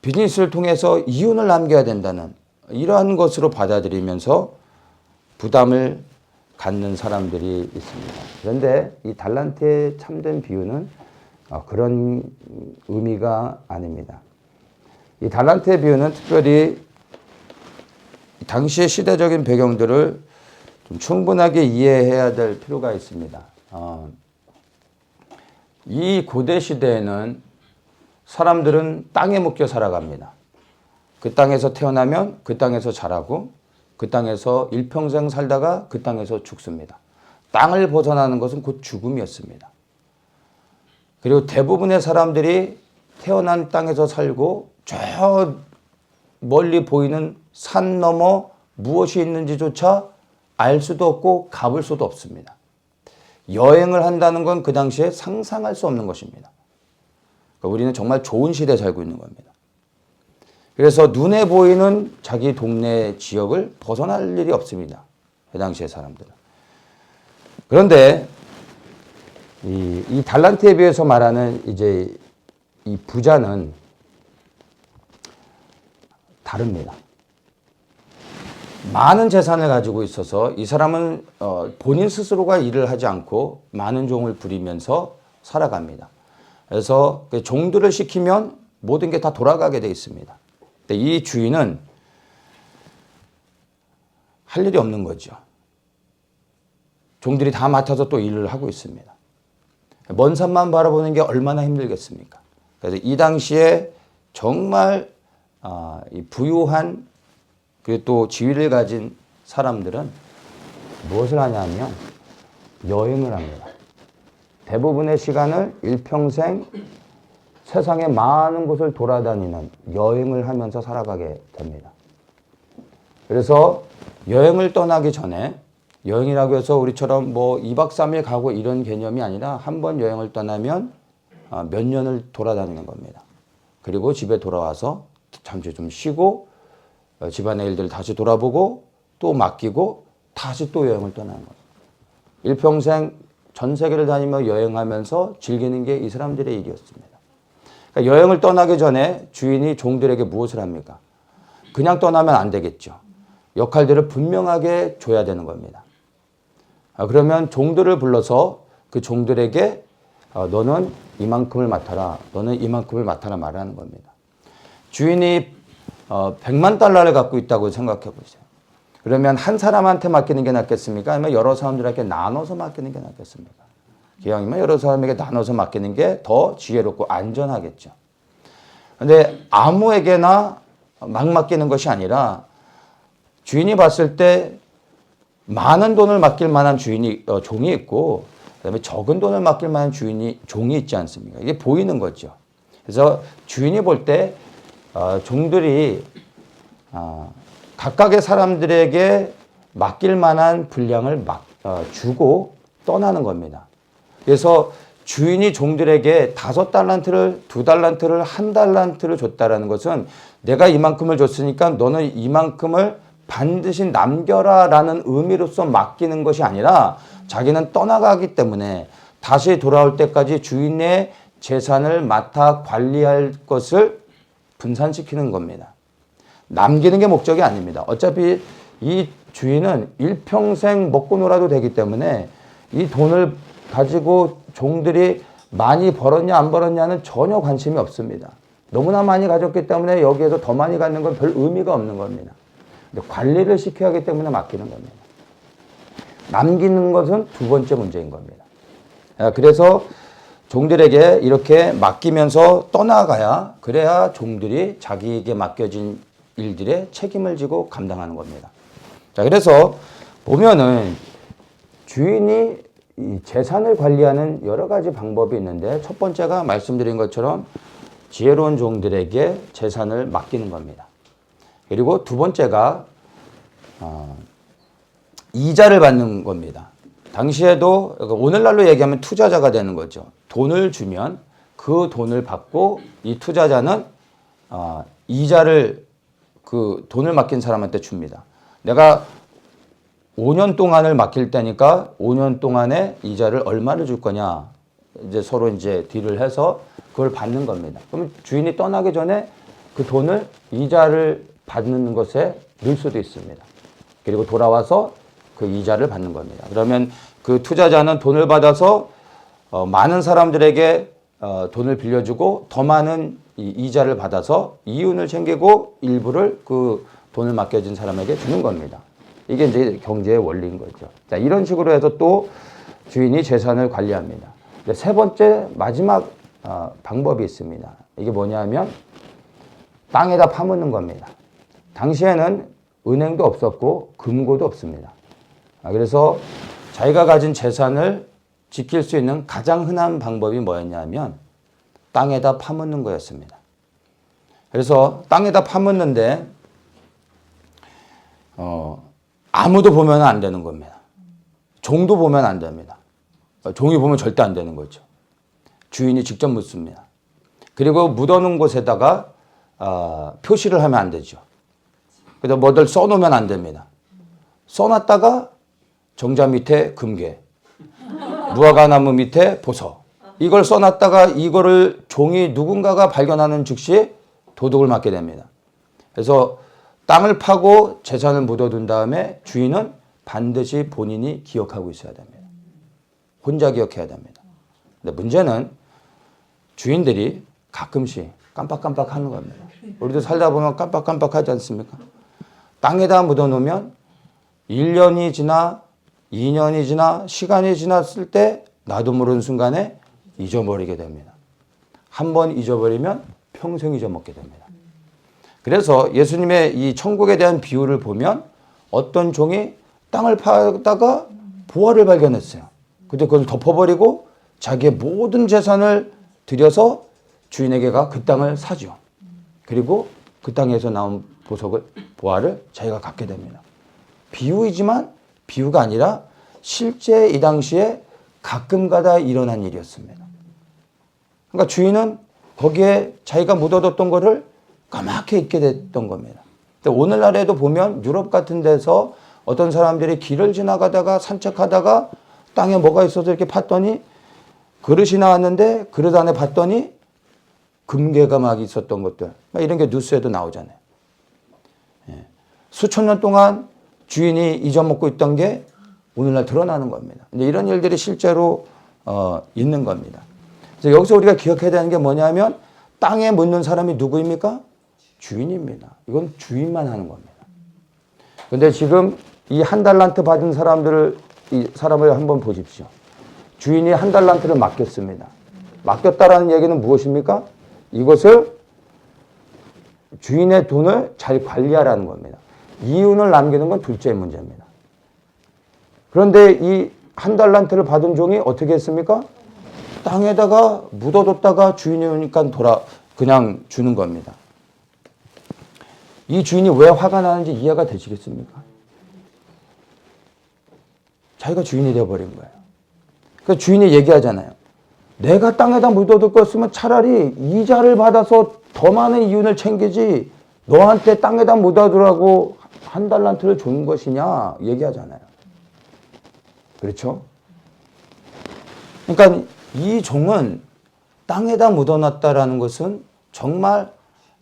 비즈니스를 통해서 이윤을 남겨야 된다는 이러한 것으로 받아들이면서 부담을 갖는 사람들이 있습니다. 그런데 이 달란트의 참된 비유는 그런 의미가 아닙니다. 이 달란트의 비유는 특별히 당시의 시대적인 배경들을 좀 충분하게 이해해야 될 필요가 있습니다. 이 고대 시대에는 사람들은 땅에 묶여 살아갑니다. 그 땅에서 태어나면 그 땅에서 자라고 그 땅에서 일평생 살다가 그 땅에서 죽습니다. 땅을 벗어나는 것은 곧 죽음이었습니다. 그리고 대부분의 사람들이 태어난 땅에서 살고 저 멀리 보이는 산 너머 무엇이 있는지조차 알 수도 없고 가볼 수도 없습니다. 여행을 한다는 건 그 당시에 상상할 수 없는 것입니다. 그러니까 우리는 정말 좋은 시대에 살고 있는 겁니다. 그래서 눈에 보이는 자기 동네 지역을 벗어날 일이 없습니다. 그 당시의 사람들은. 그런데 이 달란트에 비해서 말하는 이제 이 부자는 다릅니다. 많은 재산을 가지고 있어서 이 사람은 본인 스스로가 일을 하지 않고 많은 종을 부리면서 살아갑니다. 그래서 종들을 시키면 모든 게 다 돌아가게 되어 있습니다. 근데 이 주인은 할 일이 없는 거죠. 종들이 다 맡아서 또 일을 하고 있습니다. 먼 산만 바라보는 게 얼마나 힘들겠습니까? 그래서 이 당시에 정말 부유한 그리고 또 지위를 가진 사람들은 무엇을 하냐면 여행을 합니다. 대부분의 시간을 일평생 세상의 많은 곳을 돌아다니는 여행을 하면서 살아가게 됩니다. 그래서 여행을 떠나기 전에, 여행이라고 해서 우리처럼 뭐 2박 3일 가고 이런 개념이 아니라 한 번 여행을 떠나면 몇 년을 돌아다니는 겁니다. 그리고 집에 돌아와서 잠시 좀 쉬고 집안의 일들을 다시 돌아보고 또 맡기고 다시 또 여행을 떠나는 거예요. 일평생 전 세계를 다니며 여행하면서 즐기는 게 이 사람들의 일이었습니다. 그러니까 여행을 떠나기 전에 주인이 종들에게 무엇을 합니까? 그냥 떠나면 안 되겠죠. 역할들을 분명하게 줘야 되는 겁니다. 그러면 종들을 불러서 그 종들에게 너는 이만큼을 맡아라, 너는 이만큼을 맡아라 말하는 겁니다. 주인이 100만 달러를 갖고 있다고 생각해 보세요. 그러면 한 사람한테 맡기는 게 낫겠습니까? 아니면 여러 사람들에게 나눠서 맡기는 게 낫겠습니까? 기왕이면 여러 사람에게 나눠서 맡기는 게 더 지혜롭고 안전하겠죠. 그런데 아무에게나 막 맡기는 것이 아니라 주인이 봤을 때 많은 돈을 맡길 만한 종이 있고 그다음에 적은 돈을 맡길 만한 종이 있지 않습니까? 이게 보이는 거죠. 그래서 주인이 볼 때 종들이 각각의 사람들에게 맡길 만한 분량을 주고 떠나는 겁니다. 그래서 주인이 종들에게 5달란트를, 2달란트를, 1달란트를 줬다라는 것은 내가 이만큼을 줬으니까 너는 이만큼을 반드시 남겨라라는 의미로서 맡기는 것이 아니라 자기는 떠나가기 때문에 다시 돌아올 때까지 주인의 재산을 맡아 관리할 것을 분산시키는 겁니다. 남기는 게 목적이 아닙니다. 어차피 이 주인은 일평생 먹고 놀아도 되기 때문에 이 돈을 가지고 종들이 많이 벌었냐 안 벌었냐는 전혀 관심이 없습니다. 너무나 많이 가졌기 때문에 여기에서 더 많이 갖는 건 별 의미가 없는 겁니다. 근데 관리를 시켜야 하기 때문에 맡기는 겁니다. 남기는 것은 두 번째 문제인 겁니다. 그래서 종들에게 이렇게 맡기면서 떠나가야 그래야 종들이 자기에게 맡겨진 일들에 책임을 지고 감당하는 겁니다. 자, 그래서 보면은 주인이 이 재산을 관리하는 여러 가지 방법이 있는데 첫 번째가 말씀드린 것처럼 지혜로운 종들에게 재산을 맡기는 겁니다. 그리고 두 번째가 이자를 받는 겁니다. 당시에도 오늘날로 얘기하면 투자자가 되는 거죠. 돈을 주면 그 돈을 받고 이 투자자는 이자를 그 돈을 맡긴 사람한테 줍니다. 내가 5년 동안을 맡길 때니까 5년 동안에 이자를 얼마를 줄 거냐. 이제 서로 이제 딜을 해서 그걸 받는 겁니다. 그럼 주인이 떠나기 전에 그 돈을 이자를 받는 것에 넣을 수도 있습니다. 그리고 돌아와서 그 이자를 받는 겁니다. 그러면 그 투자자는 돈을 받아서 많은 사람들에게 돈을 빌려주고 더 많은 이자를 받아서 이윤을 챙기고 일부를 그 돈을 맡겨진 사람에게 주는 겁니다. 이게 이제 경제의 원리인 거죠. 자, 이런 식으로 해서 또 주인이 재산을 관리합니다. 세 번째 마지막 방법이 있습니다. 이게 뭐냐면 땅에다 파묻는 겁니다. 당시에는 은행도 없었고 금고도 없습니다. 그래서 자기가 가진 재산을 지킬 수 있는 가장 흔한 방법이 뭐였냐면 땅에다 파묻는 거였습니다. 그래서 땅에다 파묻는데 아무도 보면 안 되는 겁니다. 종도 보면 안 됩니다. 종이 보면 절대 안 되는 거죠. 주인이 직접 묻습니다. 그리고 묻어놓은 곳에다가 표시를 하면 안 되죠. 그래서 뭐들 써놓으면 안 됩니다. 써놨다가 정자 밑에 금괴, 무화과나무 밑에 보석. 이걸 써놨다가 이거를 종이 누군가가 발견하는 즉시 도둑을 맞게 됩니다. 그래서 땅을 파고 재산을 묻어둔 다음에 주인은 반드시 본인이 기억하고 있어야 됩니다. 혼자 기억해야 됩니다. 근데 문제는 주인들이 가끔씩 깜빡깜빡 하는 겁니다. 우리도 살다 보면 깜빡깜빡 하지 않습니까? 땅에다 묻어놓으면 1년이 지나 2년이 지나 시간이 지났을 때 나도 모르는 순간에 잊어버리게 됩니다. 한 번 잊어버리면 평생 잊어먹게 됩니다. 그래서 예수님의 이 천국에 대한 비유를 보면 어떤 종이 땅을 파다가 보화를 발견했어요. 근데 그걸 덮어버리고 자기의 모든 재산을 들여서 주인에게가 그 땅을 사죠. 그리고 그 땅에서 나온 보화를 자기가 갖게 됩니다. 비유이지만 비유가 아니라 실제 이 당시에 가끔가다 일어난 일이었습니다. 그러니까 주인은 거기에 자기가 묻어뒀던 거를 까맣게 잊게 됐던 겁니다. 근데 오늘날에도 보면 유럽 같은 데서 어떤 사람들이 길을 지나가다가 산책하다가 땅에 뭐가 있어서 이렇게 팠더니 그릇이 나왔는데 그릇 안에 봤더니 금괴가 막 있었던 것들. 이런 게 뉴스에도 나오잖아요. 수천 년 동안 주인이 잊어먹고 있던 게 오늘날 드러나는 겁니다. 근데 이런 일들이 실제로 있는 겁니다. 그래서 여기서 우리가 기억해야 되는 게 뭐냐면 땅에 묻는 사람이 누구입니까? 주인입니다. 이건 주인만 하는 겁니다. 근데 지금 이 한 달란트 받은 이 사람을 한번 보십시오. 주인이 한 달란트를 맡겼습니다. 맡겼다라는 얘기는 무엇입니까? 이것을 주인의 돈을 잘 관리하라는 겁니다. 이윤을 남기는 건 둘째 문제입니다. 그런데 이 한 달란트를 받은 종이 어떻게 했습니까? 땅에다가 묻어뒀다가 주인이 오니까 그냥 주는 겁니다. 이 주인이 왜 화가 나는지 이해가 되시겠습니까? 자기가 주인이 되어버린 거예요. 그래서 주인이 얘기하잖아요. 내가 땅에다 묻어둘 거였으면 차라리 이자를 받아서 더 많은 이윤을 챙기지 너한테 땅에다 묻어두라고 한 달란트를 준 것이냐 얘기하잖아요. 그렇죠? 그러니까 이 종은 땅에다 묻어놨다라는 것은 정말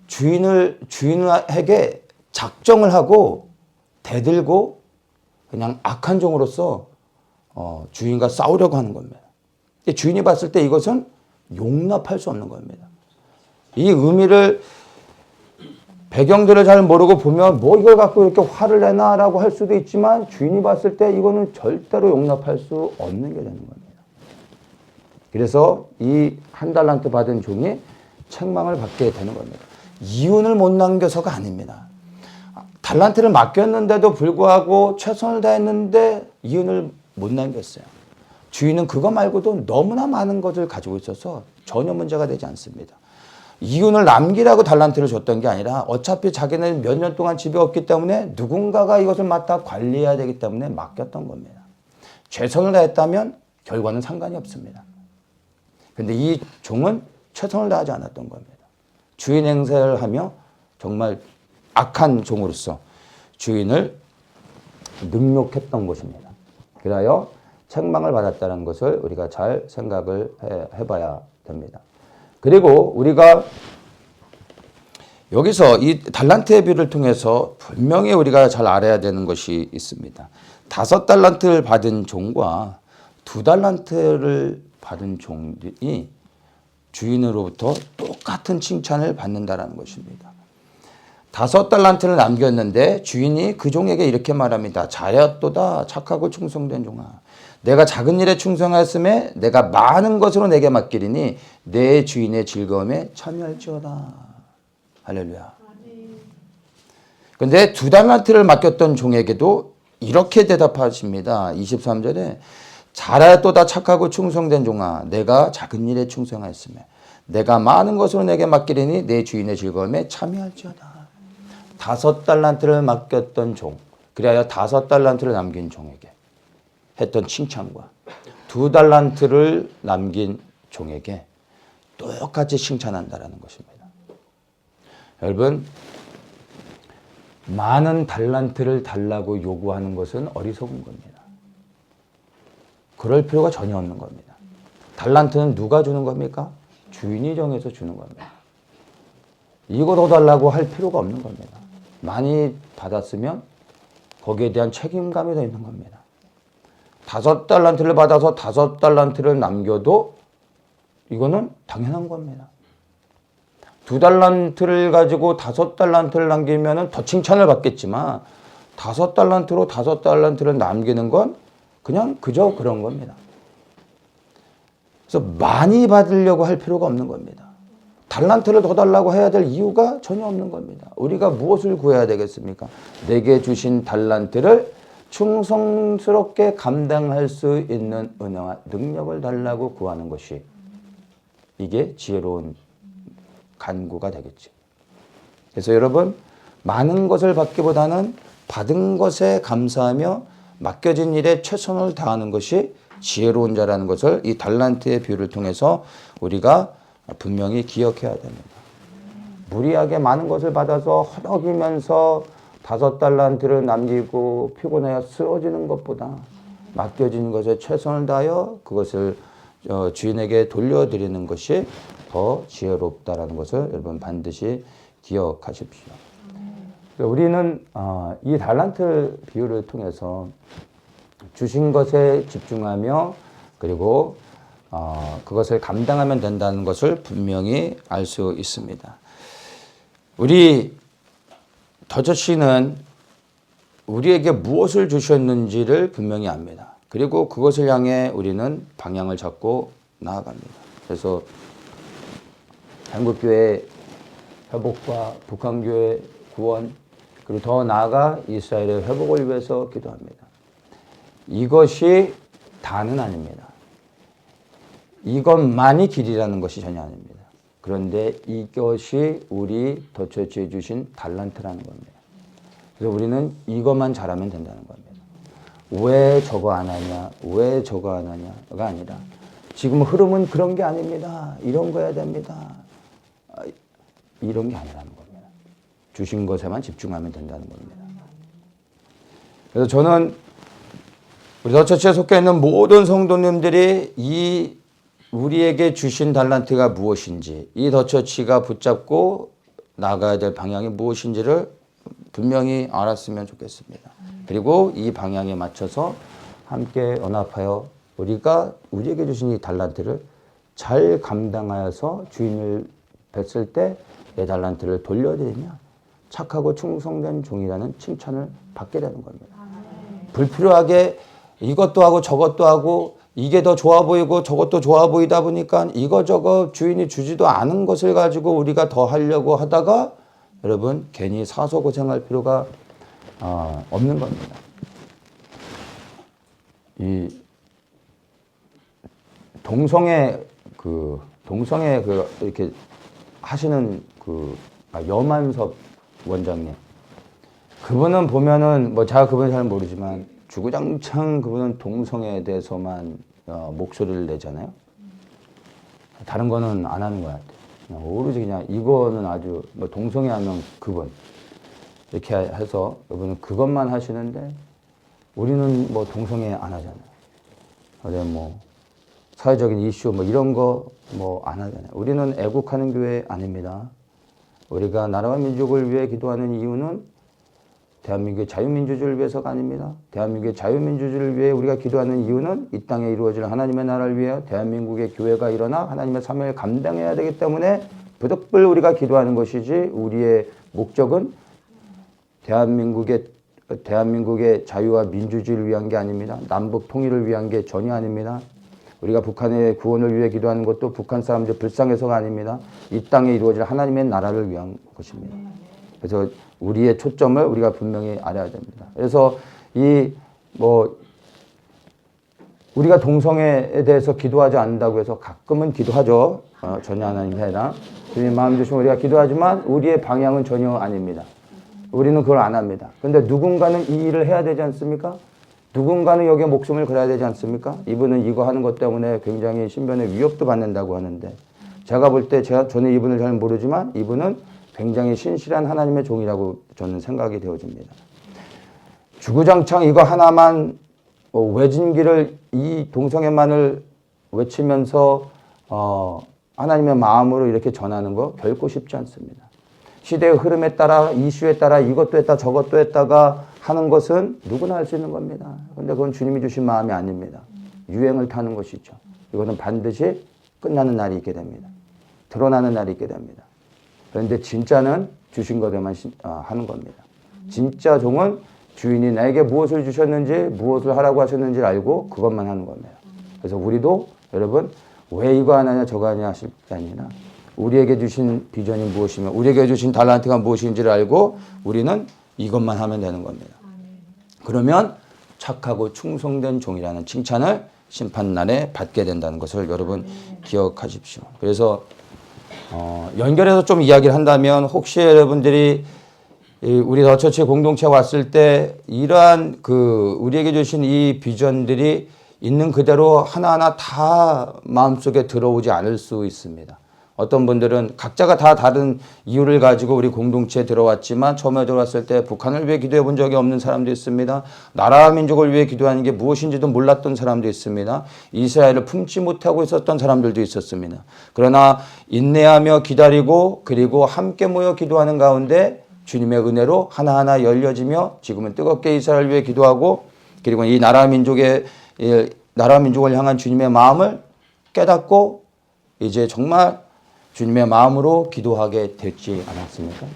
주인에게 작정을 하고 대들고 그냥 악한 종으로서 주인과 싸우려고 하는 겁니다. 주인이 봤을 때 이것은 용납할 수 없는 겁니다. 이 의미를 배경들을 잘 모르고 보면 뭐 이걸 갖고 이렇게 화를 내나라고 할 수도 있지만 주인이 봤을 때 이거는 절대로 용납할 수 없는 게 되는 겁니다. 그래서 이 한 달란트 받은 종이 책망을 받게 되는 겁니다. 이윤을 못 남겨서가 아닙니다. 달란트를 맡겼는데도 불구하고 최선을 다했는데 이윤을 못 남겼어요. 주인은 그거 말고도 너무나 많은 것을 가지고 있어서 전혀 문제가 되지 않습니다. 이윤을 남기라고 달란트를 줬던 게 아니라 어차피 자기는 몇 년 동안 집에 없기 때문에 누군가가 이것을 맡아 관리해야 되기 때문에 맡겼던 겁니다. 최선을 다했다면 결과는 상관이 없습니다. 그런데 이 종은 최선을 다하지 않았던 겁니다. 주인 행세를 하며 정말 악한 종으로서 주인을 능욕했던 것입니다. 그래서 책망을 받았다는 것을 우리가 잘 생각을 해봐야 됩니다. 그리고 우리가 여기서 이 달란트의 비유를 통해서 분명히 우리가 잘 알아야 되는 것이 있습니다. 5달란트를 받은 종과 2달란트를 받은 종이 주인으로부터 똑같은 칭찬을 받는다는 것입니다. 5달란트를 남겼는데 주인이 그 종에게 이렇게 말합니다. 잘하였도다 착하고 충성된 종아. 내가 작은 일에 충성하였음에 내가 많은 것으로 내게 맡기리니 내 주인의 즐거움에 참여할지어다. 할렐루야. 그런데 2달란트를 맡겼던 종에게도 이렇게 대답하십니다. 23절에 잘하였도다 착하고 충성된 종아. 내가 작은 일에 충성하였음에 내가 많은 것으로 내게 맡기리니 내 주인의 즐거움에 참여할지어다. 5달란트를 맡겼던 종, 그리하여 5달란트를 남긴 종에게 했던 칭찬과 2달란트를 남긴 종에게 똑같이 칭찬한다는 것입니다. 여러분, 많은 달란트를 달라고 요구하는 것은 어리석은 겁니다. 그럴 필요가 전혀 없는 겁니다. 달란트는 누가 주는 겁니까? 주인이 정해서 주는 겁니다. 이거 더 달라고 할 필요가 없는 겁니다. 많이 받았으면 거기에 대한 책임감이 더 있는 겁니다. 5달란트를 받아서 5달란트를 남겨도 이거는 당연한 겁니다. 2달란트를 가지고 5달란트를 남기면 더 칭찬을 받겠지만 5달란트로 5달란트를 남기는 건 그냥 그저 그런 겁니다. 그래서 많이 받으려고 할 필요가 없는 겁니다. 달란트를 더 달라고 해야 될 이유가 전혀 없는 겁니다. 우리가 무엇을 구해야 되겠습니까? 내게 주신 달란트를 충성스럽게 감당할 수 있는 은혜와 능력을 달라고 구하는 것이 이게 지혜로운 간구가 되겠지. 그래서 여러분, 많은 것을 받기보다는 받은 것에 감사하며 맡겨진 일에 최선을 다하는 것이 지혜로운 자라는 것을 이 달란트의 비유를 통해서 우리가 분명히 기억해야 됩니다. 무리하게 많은 것을 받아서 허덕이면서 5달란트를 남기고 피곤하여 쓰러지는 것보다 맡겨진 것에 최선을 다하여 그것을 주인에게 돌려드리는 것이 더 지혜롭다라는 것을 여러분 반드시 기억하십시오. 우리는 이 달란트 비유를 통해서 주신 것에 집중하며 그리고 그것을 감당하면 된다는 것을 분명히 알 수 있습니다. 우리 더저 씨는 우리에게 무엇을 주셨는지를 분명히 압니다. 그리고 그것을 향해 우리는 방향을 잡고 나아갑니다. 그래서 한국교회 회복과 북한교회 구원 그리고 더 나아가 이스라엘의 회복을 위해서 기도합니다. 이것이 다는 아닙니다. 이것만이 길이라는 것이 전혀 아닙니다. 그런데 이것이 우리 더처치에 주신 달란트라는 겁니다. 그래서 우리는 이것만 잘하면 된다는 겁니다. 왜 저거 안 하냐, 왜 저거 안 하냐가 아니라 지금 흐름은 그런 게 아닙니다. 이런 거 해야 됩니다. 이런 게 아니라는 겁니다. 주신 것에만 집중하면 된다는 겁니다. 그래서 저는 우리 더처치에 속해 있는 모든 성도님들이 이 우리에게 주신 달란트가 무엇인지, 이 더처치가 붙잡고 나가야 될 방향이 무엇인지를 분명히 알았으면 좋겠습니다. 그리고 이 방향에 맞춰서 함께 연합하여 우리가 우리에게 주신 이 달란트를 잘 감당하여서 주인을 뵀을 때 내 달란트를 돌려드리며 착하고 충성된 종이라는 칭찬을 받게 되는 겁니다. 불필요하게 이것도 하고 저것도 하고 이게 더 좋아 보이고 저것도 좋아 보이다 보니까 이거저거 주인이 주지도 않은 것을 가지고 우리가 더 하려고 하다가 여러분 괜히 사서 고생할 필요가 없는 겁니다. 이 동성애 이렇게 하시는 여만섭 원장님, 그분은 보면은 뭐 제가 그분 잘 모르지만 주구장창 그분은 동성애에 대해서만 목소리를 내잖아요. 다른 거는 안 하는 것 같아요. 그냥 오로지 그냥 이거는 아주 뭐 동성애 하면 그분 이렇게 해서 여러분은 그것만 하시는데 우리는 뭐 동성애 안 하잖아요. 그래 뭐 사회적인 이슈 뭐 이런 거 뭐 안 하잖아요. 우리는 애국하는 교회 아닙니다. 우리가 나라와 민족을 위해 기도하는 이유는 대한민국의 자유민주주의를 위해서가 아닙니다. 대한민국의 자유민주주의를 위해 우리가 기도하는 이유는 이 땅에 이루어질 하나님의 나라를 위해 대한민국의 교회가 일어나 하나님의 사명을 감당해야 되기 때문에 부득불 우리가 기도하는 것이지, 우리의 목적은 대한민국의 자유와 민주주의를 위한 게 아닙니다. 남북 통일을 위한 게 전혀 아닙니다. 우리가 북한의 구원을 위해 기도하는 것도 북한 사람들 불쌍해서가 아닙니다. 이 땅에 이루어질 하나님의 나라를 위한 것입니다. 그래서 우리의 초점을 우리가 분명히 알아야 됩니다. 그래서 우리가 동성애에 대해서 기도하지 않는다고 해서 가끔은 기도하죠. 전혀 하나님의 해라. 주님 마음 주시면 우리가 기도하지만 우리의 방향은 전혀 아닙니다. 우리는 그걸 안 합니다. 그런데 누군가는 이 일을 해야 되지 않습니까? 누군가는 여기에 목숨을 걸어야 되지 않습니까? 이분은 이거 하는 것 때문에 굉장히 신변의 위협도 받는다고 하는데, 제가 볼 때 저는 이분을 잘 모르지만 이분은 굉장히 신실한 하나님의 종이라고 저는 생각이 되어집니다. 주구장창 이거 하나만 외진기를 이 동성애만을 외치면서 하나님의 마음으로 이렇게 전하는 거 결코 쉽지 않습니다. 시대의 흐름에 따라 이슈에 따라 이것도 했다 저것도 했다가 하는 것은 누구나 할 수 있는 겁니다. 그런데 그건 주님이 주신 마음이 아닙니다. 유행을 타는 것이죠. 이것은 반드시 끝나는 날이 있게 됩니다. 드러나는 날이 있게 됩니다. 그런데 진짜는 주신 것에만 하는 겁니다. 진짜 종은 주인이 나에게 무엇을 주셨는지 무엇을 하라고 하셨는지를 알고 그것만 하는 겁니다. 그래서 우리도 여러분 왜 이거 하느냐 저거 하냐 하실 게 아니라 우리에게 주신 비전이 무엇이며 우리에게 주신 달란트가 무엇인지를 알고 우리는 이것만 하면 되는 겁니다. 그러면 착하고 충성된 종이라는 칭찬을 심판날에 받게 된다는 것을 여러분 기억하십시오. 그래서 연결해서 좀 이야기를 한다면, 혹시 여러분들이 우리 더처치 공동체에 왔을 때 이러한 우리에게 주신 이 비전들이 있는 그대로 하나하나 다 마음속에 들어오지 않을 수 있습니다. 어떤 분들은 각자가 다 다른 이유를 가지고 우리 공동체에 들어왔지만 처음에 들어왔을 때 북한을 위해 기도해 본 적이 없는 사람도 있습니다. 나라와 민족을 위해 기도하는 게 무엇인지도 몰랐던 사람도 있습니다. 이스라엘을 품지 못하고 있었던 사람들도 있었습니다. 그러나 인내하며 기다리고 그리고 함께 모여 기도하는 가운데 주님의 은혜로 하나하나 열려지며 지금은 뜨겁게 이스라엘을 위해 기도하고 그리고 이 나라와 민족을 향한 주님의 마음을 깨닫고 이제 정말 주님의 마음으로 기도하게 됐지 않았습니까?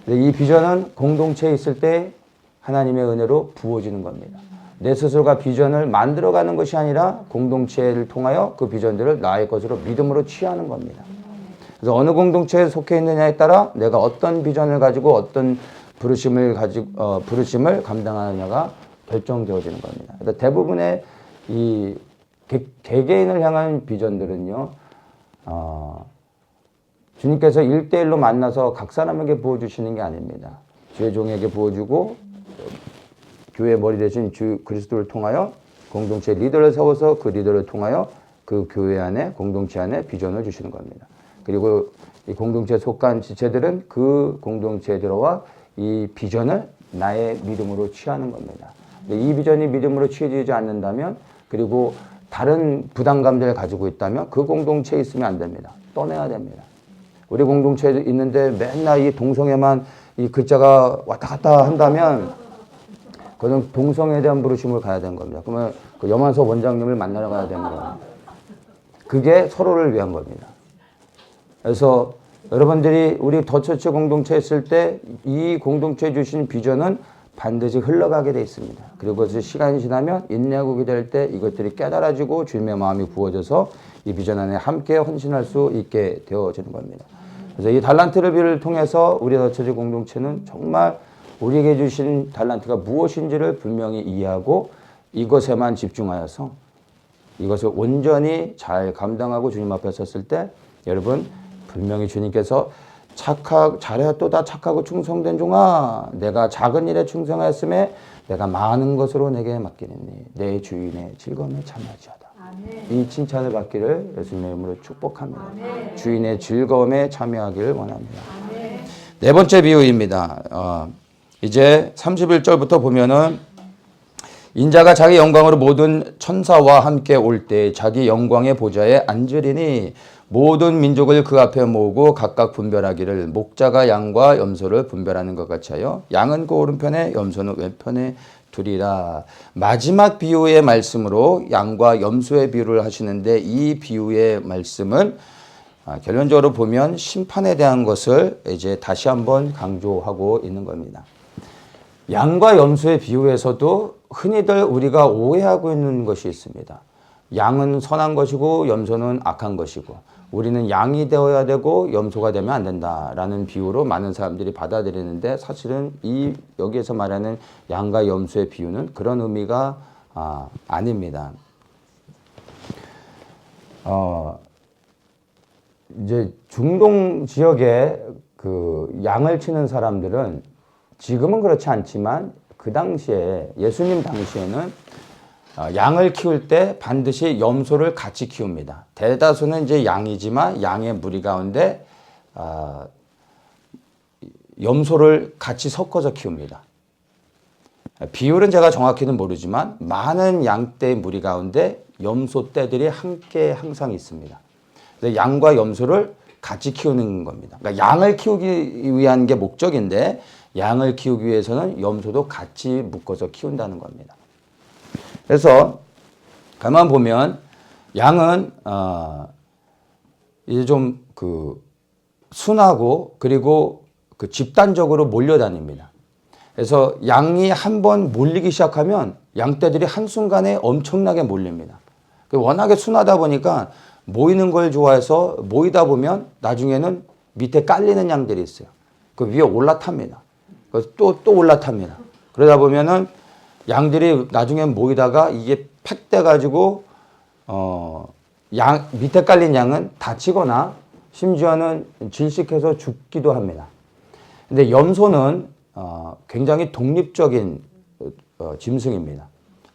이 비전은 공동체에 있을 때 하나님의 은혜로 부어지는 겁니다. 내 스스로가 비전을 만들어가는 것이 아니라 공동체를 통하여 그 비전들을 나의 것으로 믿음으로 취하는 겁니다. 그래서 어느 공동체에 속해 있느냐에 따라 내가 어떤 비전을 가지고 어떤 부르심을 감당하느냐가 결정되어지는 겁니다. 그래서 대부분의 이 개개인을 향한 비전들은요, 주님께서 1대1로 만나서 각 사람에게 부어주시는 게 아닙니다. 주의 종에게 부어주고 교회의 머리 대신 주 그리스도를 통하여 공동체 리더를 세워서 그 리더를 통하여 그 교회 안에 공동체 안에 비전을 주시는 겁니다. 그리고 이 공동체에 속한 지체들은 그 공동체에 들어와 이 비전을 나의 믿음으로 취하는 겁니다. 이 비전이 믿음으로 취해지지 않는다면, 그리고 다른 부담감들을 가지고 있다면 그 공동체에 있으면 안 됩니다. 떠나야 됩니다. 우리 공동체에 있는데 맨날 이 동성애만 이 글자가 왔다 갔다 한다면 그건 동성애에 대한 부르심을 가야 되는 겁니다. 그러면 그 염환석 원장님을 만나러 가야 되는 겁니다. 그게 서로를 위한 겁니다. 그래서 여러분들이 우리 더처치 공동체에 있을 때 이 공동체에 주신 비전은 반드시 흘러가게 돼 있습니다. 그리고 시간이 지나면 인내하고 기다릴 때 이것들이 깨달아지고 주님의 마음이 부어져서 이 비전 안에 함께 헌신할 수 있게 되어지는 겁니다. 그래서 이 달란트 레비를 통해서 우리 더처치 공동체는 정말 우리에게 주신 달란트가 무엇인지를 분명히 이해하고 이것에만 집중하여서 이것을 온전히 잘 감당하고 주님 앞에 섰을 때 여러분 분명히 주님께서 잘하였도다 착하고 충성된 종아, 내가 작은 일에 충성하였음에 내가 많은 것으로 내게 맡기느니 내 주인의 즐거움에 참여하지어다. 이 칭찬을 받기를 예수님의 이름으로 축복합니다. 아멘. 주인의 즐거움에 참여하기를 원합니다. 아멘. 네 번째 비유입니다. 이제 31절부터 보면은 인자가 자기 영광으로 모든 천사와 함께 올 때 자기 영광의 보좌에 앉으리니 모든 민족을 그 앞에 모으고 각각 분별하기를 목자가 양과 염소를 분별하는 것 같이 하여 양은 그 오른편에 염소는 왼편에 두리라. 마지막 비유의 말씀으로 양과 염소의 비유를 하시는데 이 비유의 말씀은 결론적으로 보면 심판에 대한 것을 이제 다시 한번 강조하고 있는 겁니다. 양과 염소의 비유에서도 흔히들 우리가 오해하고 있는 것이 있습니다. 양은 선한 것이고 염소는 악한 것이고 우리는 양이 되어야 되고 염소가 되면 안 된다라는 비유로 많은 사람들이 받아들이는데 사실은 여기에서 말하는 양과 염소의 비유는 그런 의미가 아닙니다. 이제 중동 지역에 그 양을 치는 사람들은 지금은 그렇지 않지만 그 당시에 예수님 당시에는 양을 키울 때 반드시 염소를 같이 키웁니다. 대다수는 이제 양이지만 양의 무리 가운데 염소를 같이 섞어서 키웁니다. 비율은 제가 정확히는 모르지만 많은 양떼의 무리 가운데 염소 떼들이 함께 항상 있습니다. 양과 염소를 같이 키우는 겁니다. 그러니까 양을 키우기 위한 게 목적인데 양을 키우기 위해서는 염소도 같이 묶어서 키운다는 겁니다. 그래서 가만 보면 양은 이제 좀 그 순하고 그리고 그 집단적으로 몰려다닙니다. 그래서 양이 한번 몰리기 시작하면 양떼들이 한순간에 엄청나게 몰립니다. 워낙에 순하다 보니까 모이는 걸 좋아해서 모이다 보면 나중에는 밑에 깔리는 양들이 있어요. 그 위에 올라탑니다. 또 올라탑니다. 그러다 보면은 양들이 나중에 모이다가 이게 팩돼 가지고 밑에 깔린 양은 다치거나 심지어는 질식해서 죽기도 합니다. 근데 염소는 굉장히 독립적인 짐승입니다.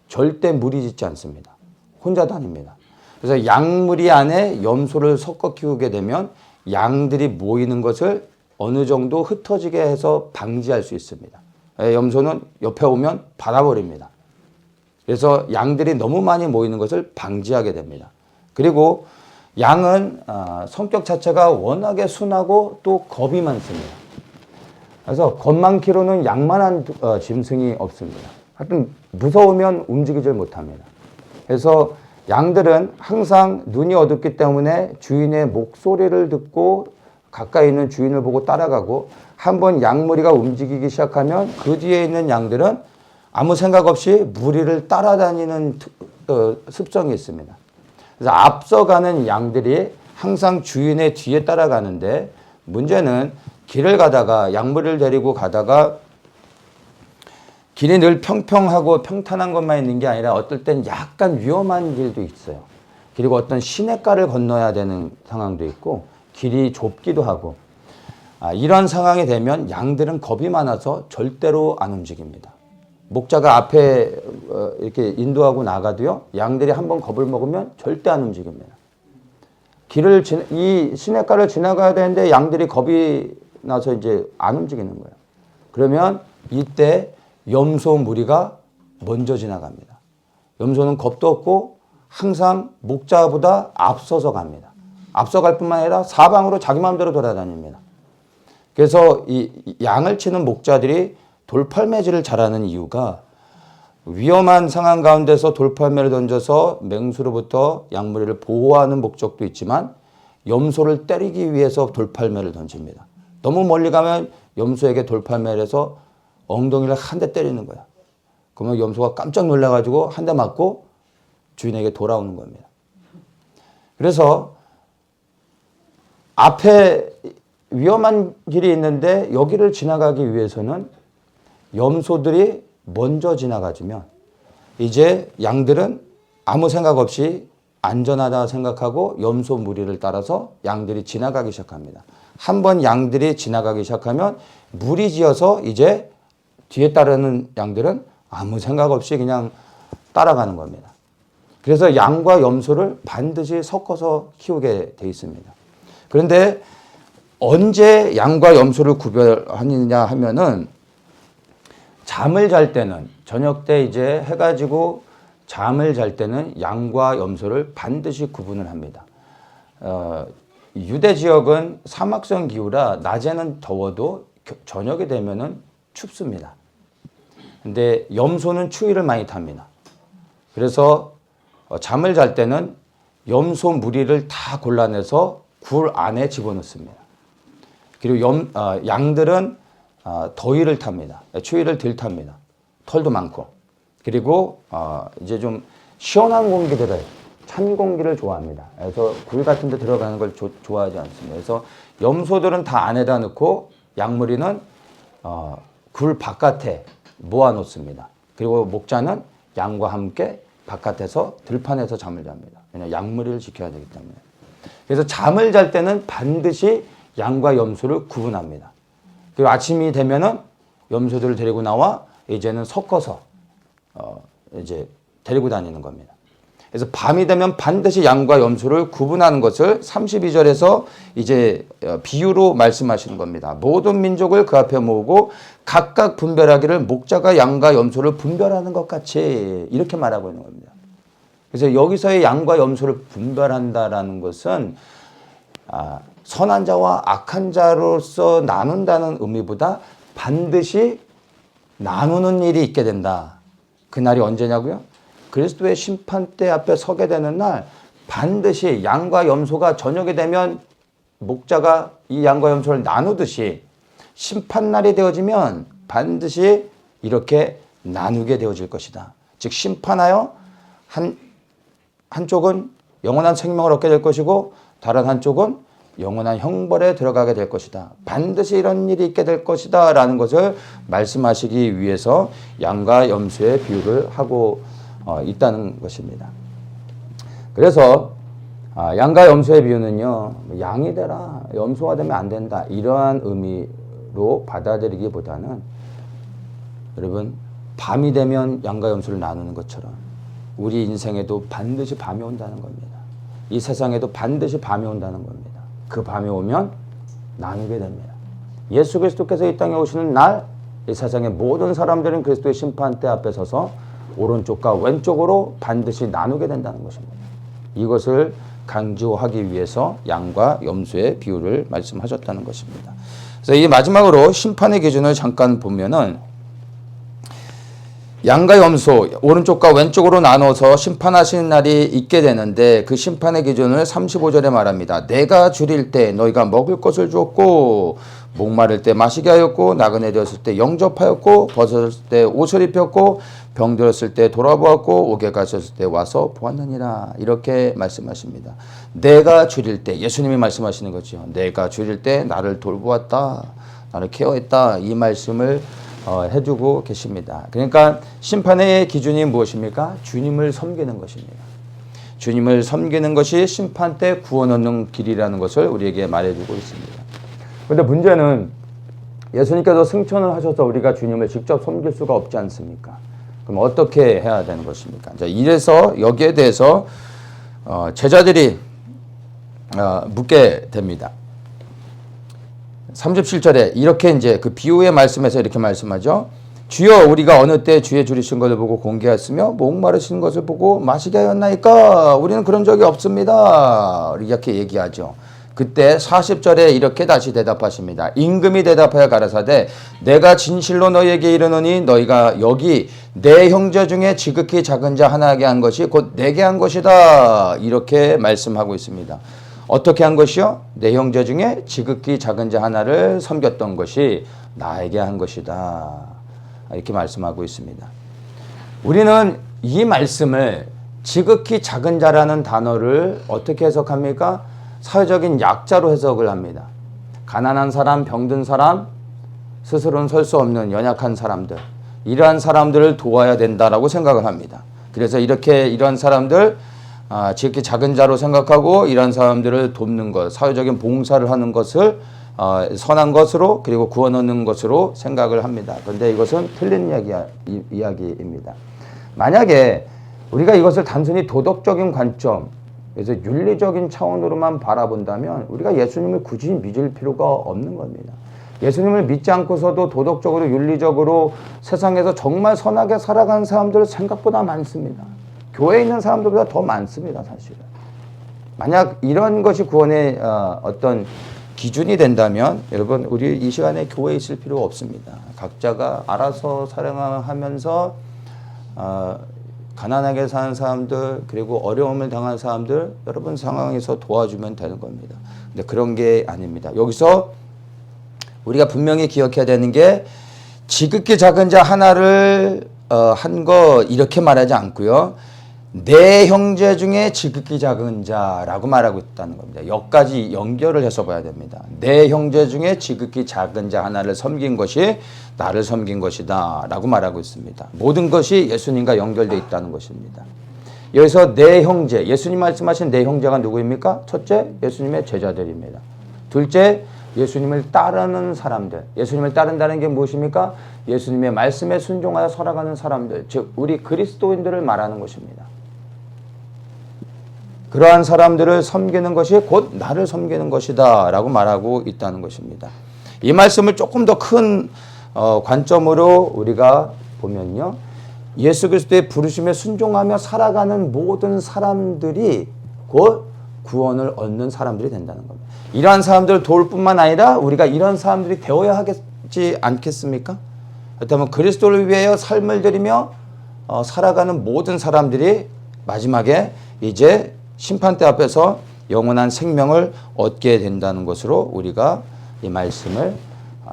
절대 무리 짓지 않습니다. 혼자 다닙니다. 그래서 양무리 안에 염소를 섞어 키우게 되면 양들이 모이는 것을 어느 정도 흩어지게 해서 방지할 수 있습니다. 염소는 옆에 오면 받아버립니다. 그래서 양들이 너무 많이 모이는 것을 방지하게 됩니다. 그리고 양은 성격 자체가 워낙에 순하고 또 겁이 많습니다. 그래서 겁 많기로는 양만한 짐승이 없습니다. 하여튼 무서우면 움직이질 못합니다. 그래서 양들은 항상 눈이 어둡기 때문에 주인의 목소리를 듣고 가까이 있는 주인을 보고 따라가고 한번 양무리가 움직이기 시작하면 그 뒤에 있는 양들은 아무 생각 없이 무리를 따라다니는 습성이 있습니다. 그래서 앞서가는 양들이 항상 주인의 뒤에 따라가는데 문제는 길을 가다가 양무리를 데리고 가다가 길이 늘 평평하고 평탄한 것만 있는 게 아니라 어떨 땐 약간 위험한 길도 있어요. 그리고 어떤 시냇가를 건너야 되는 상황도 있고 길이 좁기도 하고 이런 상황이 되면 양들은 겁이 많아서 절대로 안 움직입니다. 목자가 앞에 이렇게 인도하고 나가도요. 양들이 한번 겁을 먹으면 절대 안 움직입니다. 이 시냇가를 지나가야 되는데 양들이 겁이 나서 이제 안 움직이는 거예요. 그러면 이때 염소 무리가 먼저 지나갑니다. 염소는 겁도 없고 항상 목자보다 앞서서 갑니다. 앞서갈 뿐만 아니라 사방으로 자기 마음대로 돌아다닙니다. 그래서 이 양을 치는 목자들이 돌팔매질을 잘하는 이유가 위험한 상황 가운데서 돌팔매를 던져서 맹수로부터 양무리를 보호하는 목적도 있지만 염소를 때리기 위해서 돌팔매를 던집니다. 너무 멀리 가면 염소에게 돌팔매를 해서 엉덩이를 한 대 때리는 거야. 그러면 염소가 깜짝 놀라가지고 한 대 맞고 주인에게 돌아오는 겁니다. 그래서 앞에 위험한 길이 있는데 여기를 지나가기 위해서는 염소들이 먼저 지나가주면 이제 양들은 아무 생각 없이 안전하다 생각하고 염소 무리를 따라서 양들이 지나가기 시작합니다. 한번 양들이 지나가기 시작하면 무리지어서 이제 뒤에 따르는 양들은 아무 생각 없이 그냥 따라가는 겁니다. 그래서 양과 염소를 반드시 섞어서 키우게 돼 있습니다. 그런데 언제 양과 염소를 구별하느냐 하면은 잠을 잘 때는 저녁 때 이제 해가 지고 잠을 잘 때는 양과 염소를 반드시 구분을 합니다. 유대 지역은 사막성 기후라 낮에는 더워도 저녁이 되면은 춥습니다. 근데 염소는 추위를 많이 탑니다. 그래서 잠을 잘 때는 염소 무리를 다 골라내서 굴 안에 집어넣습니다. 그리고 양들은 더위를 탑니다. 추위를 덜 탑니다. 털도 많고. 그리고 이제 좀 시원한 공기들을 찬 공기를 좋아합니다. 그래서 굴 같은 데 들어가는 걸 좋아하지 않습니다. 그래서 염소들은 다 안에다 넣고 양무리는 굴 바깥에 모아 놓습니다. 그리고 목자는 양과 함께 바깥에서 들판에서 잠을 잡니다. 왜냐하면 양무리를 지켜야 되기 때문에. 그래서 잠을 잘 때는 반드시 양과 염소를 구분합니다. 그리고 아침이 되면은 염소들을 데리고 나와 이제는 섞어서 이제 데리고 다니는 겁니다. 그래서 밤이 되면 반드시 양과 염소를 구분하는 것을 32절에서 이제 비유로 말씀하시는 겁니다. 모든 민족을 그 앞에 모으고 각각 분별하기를 목자가 양과 염소를 분별하는 것 같이 이렇게 말하고 있는 겁니다. 그래서 여기서의 양과 염소를 분별한다라는 것은 선한 자와 악한 자로서 나눈다는 의미보다 반드시 나누는 일이 있게 된다. 그날이 언제냐고요? 그리스도의 심판대 앞에 서게 되는 날 반드시 양과 염소가 저녁이 되면 목자가 이 양과 염소를 나누듯이 심판날이 되어지면 반드시 이렇게 나누게 되어질 것이다. 즉 심판하여 한쪽은 영원한 생명을 얻게 될 것이고 다른 한쪽은 영원한 형벌에 들어가게 될 것이다. 반드시 이런 일이 있게 될 것이다 라는 것을 말씀하시기 위해서 양과 염소의 비유를 하고 있다는 것입니다. 그래서 양과 염소의 비유는요, 양이 되라, 염소가 되면 안 된다 이러한 의미로 받아들이기보다는 여러분 밤이 되면 양과 염소를 나누는 것처럼 우리 인생에도 반드시 밤이 온다는 겁니다. 이 세상에도 반드시 밤이 온다는 겁니다. 그 밤이 오면 나누게 됩니다. 예수 그리스도께서 이 땅에 오시는 날 이 세상의 모든 사람들은 그리스도의 심판대 앞에 서서 오른쪽과 왼쪽으로 반드시 나누게 된다는 것입니다. 이것을 강조하기 위해서 양과 염소의 비유를 말씀하셨다는 것입니다. 그래서 이 마지막으로 심판의 기준을 잠깐 보면은 양과 염소 오른쪽과 왼쪽으로 나눠서 심판하시는 날이 있게 되는데 그 심판의 기준을 35절에 말합니다. 내가 줄일 때 너희가 먹을 것을 주었고 목마를 때 마시게 하였고 나그네 되었을 때 영접하였고 벗었을 때 옷을 입혔고 병들었을 때 돌아보았고 옥에 가셨을 때 와서 보았느니라. 이렇게 말씀하십니다. 내가 줄일 때 예수님이 말씀하시는 거죠. 내가 줄일 때 나를 돌보았다. 나를 케어했다. 이 말씀을 해주고 계십니다. 그러니까 심판의 기준이 무엇입니까? 주님을 섬기는 것입니다. 주님을 섬기는 것이 심판 때 구원 얻는 길이라는 것을 우리에게 말해주고 있습니다. 그런데 문제는 예수님께서 승천을 하셔서 우리가 주님을 직접 섬길 수가 없지 않습니까? 그럼 어떻게 해야 되는 것입니까? 자, 이래서 여기에 대해서 제자들이 묻게 됩니다. 37절에 이렇게 이제 그 비유의 말씀에서 이렇게 말씀하죠. 주여 우리가 어느 때 주의 줄이신 것을 보고 공개하였으며 목마르신 것을 보고 마시게 하였나이까? 우리는 그런 적이 없습니다. 이렇게 얘기하죠. 그때 40절에 이렇게 다시 대답하십니다. 임금이 대답하여 가라사대 내가 진실로 너희에게 이르노니 너희가 여기 내 형제 중에 지극히 작은 자 하나에게 한 것이 곧 내게 한 것이다. 이렇게 말씀하고 있습니다. 어떻게 한 것이요? 내 형제 중에 지극히 작은 자 하나를 섬겼던 것이 나에게 한 것이다. 이렇게 말씀하고 있습니다. 우리는 이 말씀을 지극히 작은 자라는 단어를 어떻게 해석합니까? 사회적인 약자로 해석을 합니다. 가난한 사람, 병든 사람, 스스로는 설 수 없는 연약한 사람들, 이러한 사람들을 도와야 된다라고 생각을 합니다. 그래서 이렇게 이러한 사람들 지극히 작은 자로 생각하고 이러한 사람들을 돕는 것, 사회적인 봉사를 하는 것을 선한 것으로 그리고 구원 얻는 것으로 생각을 합니다. 그런데 이것은 틀린 이야기입니다. 만약에 우리가 이것을 단순히 도덕적인 관점, 그래서 윤리적인 차원으로만 바라본다면 우리가 예수님을 굳이 믿을 필요가 없는 겁니다. 예수님을 믿지 않고서도 도덕적으로 윤리적으로 세상에서 정말 선하게 살아가는 사람들 생각보다 많습니다. 교회에 있는 사람들보다 더 많습니다. 사실은. 만약 이런 것이 구원의 어떤 기준이 된다면 여러분 우리 이 시간에 교회에 있을 필요 없습니다. 각자가 알아서 살아가면서 가난하게 사는 사람들 그리고 어려움을 당한 사람들 여러분 상황에서 도와주면 되는 겁니다. 근데 그런 게 아닙니다. 여기서 우리가 분명히 기억해야 되는 게 지극히 작은 자 하나를 한 거 이렇게 말하지 않고요. 내 형제 중에 지극히 작은 자라고 말하고 있다는 겁니다. 여기까지 연결을 해서 봐야 됩니다. 내 형제 중에 지극히 작은 자 하나를 섬긴 것이 나를 섬긴 것이다 라고 말하고 있습니다. 모든 것이 예수님과 연결되어 있다는 것입니다. 여기서 내 형제, 예수님 말씀하신 내 형제가 누구입니까? 첫째, 예수님의 제자들입니다. 둘째, 예수님을 따르는 사람들. 예수님을 따른다는 게 무엇입니까? 예수님의 말씀에 순종하여 살아가는 사람들, 즉 우리 그리스도인들을 말하는 것입니다. 그러한 사람들을 섬기는 것이 곧 나를 섬기는 것이다 라고 말하고 있다는 것입니다. 이 말씀을 조금 더 큰 관점으로 우리가 보면요. 예수 그리스도의 부르심에 순종하며 살아가는 모든 사람들이 곧 구원을 얻는 사람들이 된다는 겁니다. 이러한 사람들을 도울 뿐만 아니라 우리가 이런 사람들이 되어야 하겠지 않겠습니까? 그렇다면 그리스도를 위하여 삶을 들이며 살아가는 모든 사람들이 마지막에 이제 심판대 앞에서 영원한 생명을 얻게 된다는 것으로 우리가 이 말씀을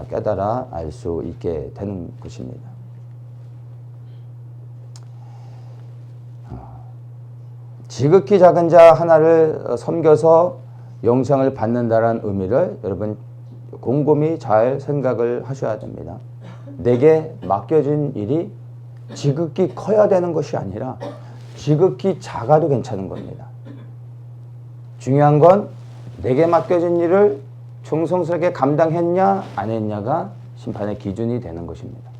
깨달아 알 수 있게 되는 것입니다. 지극히 작은 자 하나를 섬겨서 영생을 받는다는 의미를 여러분 곰곰이 잘 생각을 하셔야 됩니다. 내게 맡겨진 일이 지극히 커야 되는 것이 아니라 지극히 작아도 괜찮은 겁니다. 중요한 건 내게 맡겨진 일을 충성스럽게 감당했냐 안 했냐가 심판의 기준이 되는 것입니다.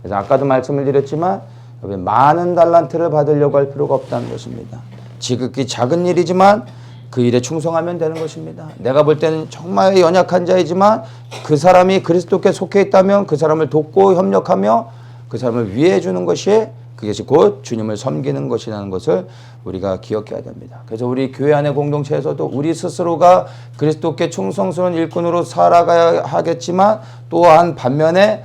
그래서 아까도 말씀을 드렸지만 많은 달란트를 받으려고 할 필요가 없다는 것입니다. 지극히 작은 일이지만 그 일에 충성하면 되는 것입니다. 내가 볼 때는 정말 연약한 자이지만 그 사람이 그리스도께 속해 있다면 그 사람을 돕고 협력하며 그 사람을 위해 주는 것이 그것이 곧 주님을 섬기는 것이라는 것을 우리가 기억해야 됩니다. 그래서 우리 교회 안의 공동체에서도 우리 스스로가 그리스도께 충성스러운 일꾼으로 살아가야 하겠지만 또한 반면에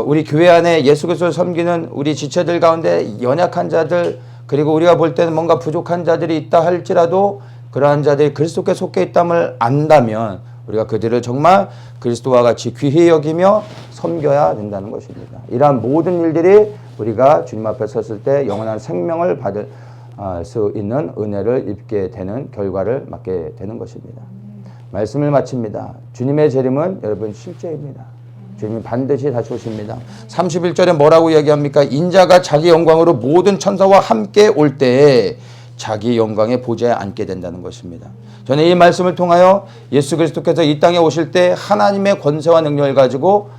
우리 교회 안에 예수 그리스도를 섬기는 우리 지체들 가운데 연약한 자들 그리고 우리가 볼 때는 뭔가 부족한 자들이 있다 할지라도 그러한 자들이 그리스도께 속해 있다을 안다면 우리가 그들을 정말 그리스도와 같이 귀히 여기며 섬겨야 된다는 것입니다. 이러한 모든 일들이 우리가 주님 앞에 섰을 때 영원한 생명을 받을 수 있는 은혜를 입게 되는 결과를 맞게 되는 것입니다. 말씀을 마칩니다. 주님의 재림은 여러분 실제입니다. 주님이 반드시 다시 오십니다. 31절에 뭐라고 얘기합니까? 인자가 자기 영광으로 모든 천사와 함께 올 때에 자기 영광의 보좌에 앉게 된다는 것입니다. 저는 이 말씀을 통하여 예수 그리스도께서 이 땅에 오실 때 하나님의 권세와 능력을 가지고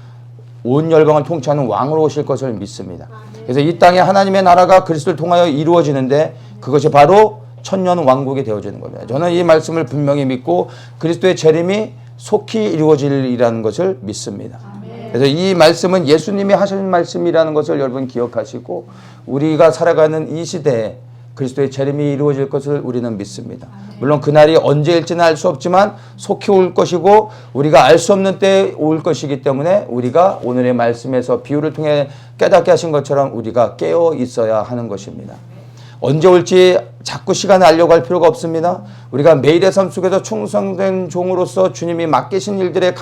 온 열방을 통치하는 왕으로 오실 것을 믿습니다. 그래서 이 땅에 하나님의 나라가 그리스도를 통하여 이루어지는데 그것이 바로 천년 왕국이 되어지는 겁니다. 저는 이 말씀을 분명히 믿고 그리스도의 재림이 속히 이루어질 일이라는 것을 믿습니다. 그래서 이 말씀은 예수님이 하신 말씀이라는 것을 여러분 기억하시고 우리가 살아가는 이 시대에 그리스도의 재림이 이루어질 것을 우리는 믿습니다. 물론 그날이 언제일지는 알 수 없지만 속히 올 것이고 우리가 알 수 없는 때에 올 것이기 때문에 우리가 오늘의 말씀에서 비유를 통해 깨닫게 하신 것처럼 우리가 깨어 있어야 하는 것입니다. 언제 올지 자꾸 시간을 알려고 할 필요가 없습니다. 우리가 매일의 삶 속에서 충성된 종으로서 주님이 맡기신 일들에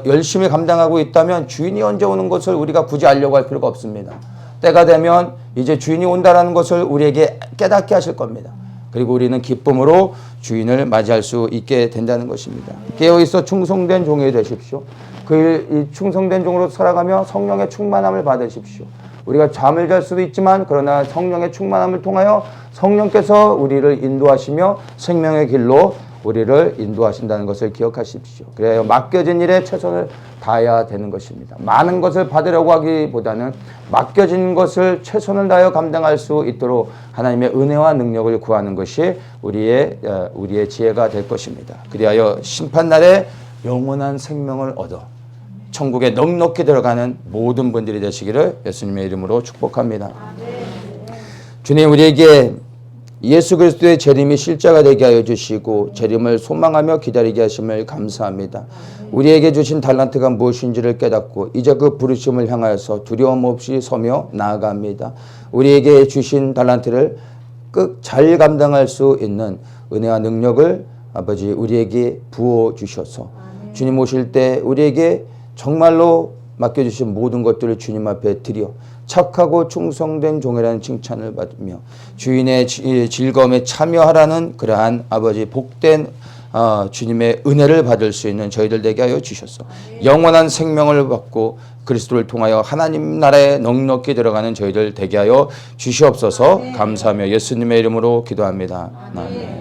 열심히 감당하고 있다면 주인이 언제 오는 것을 우리가 굳이 알려고 할 필요가 없습니다. 때가 되면 이제 주인이 온다라는 것을 우리에게 깨닫게 하실 겁니다. 그리고 우리는 기쁨으로 주인을 맞이할 수 있게 된다는 것입니다. 깨어있어 충성된 종이 되십시오. 그 충성된 종으로 살아가며 성령의 충만함을 받으십시오. 우리가 잠을 잘 수도 있지만 그러나 성령의 충만함을 통하여 성령께서 우리를 인도하시며 생명의 길로 우리를 인도하신다는 것을 기억하십시오. 그래야 맡겨진 일에 최선을 다해야 되는 것입니다. 많은 것을 받으려고 하기보다는 맡겨진 것을 최선을 다하여 감당할 수 있도록 하나님의 은혜와 능력을 구하는 것이 우리의 지혜가 될 것입니다. 그리하여 심판날에 영원한 생명을 얻어 천국에 넉넉히 들어가는 모든 분들이 되시기를 예수님의 이름으로 축복합니다. 주님, 우리에게 예수 그리스도의 재림이 실제가 되게 하여 주시고 재림을 소망하며 기다리게 하심을 감사합니다. 우리에게 주신 달란트가 무엇인지를 깨닫고 이제 그 부르심을 향하여서 두려움 없이 서며 나아갑니다. 우리에게 주신 달란트를 끝 잘 감당할 수 있는 은혜와 능력을 아버지 우리에게 부어 주셔서 주님 오실 때 우리에게 정말로 맡겨주신 모든 것들을 주님 앞에 드려 착하고 충성된 종이라는 칭찬을 받으며 주인의 즐거움에 참여하라는 그러한 아버지 복된 주님의 은혜를 받을 수 있는 저희들 되게 하여 주셔서 영원한 생명을 받고 그리스도를 통하여 하나님 나라에 넉넉히 들어가는 저희들 되게 하여 주시옵소서. 감사하며 예수님의 이름으로 기도합니다. 아멘.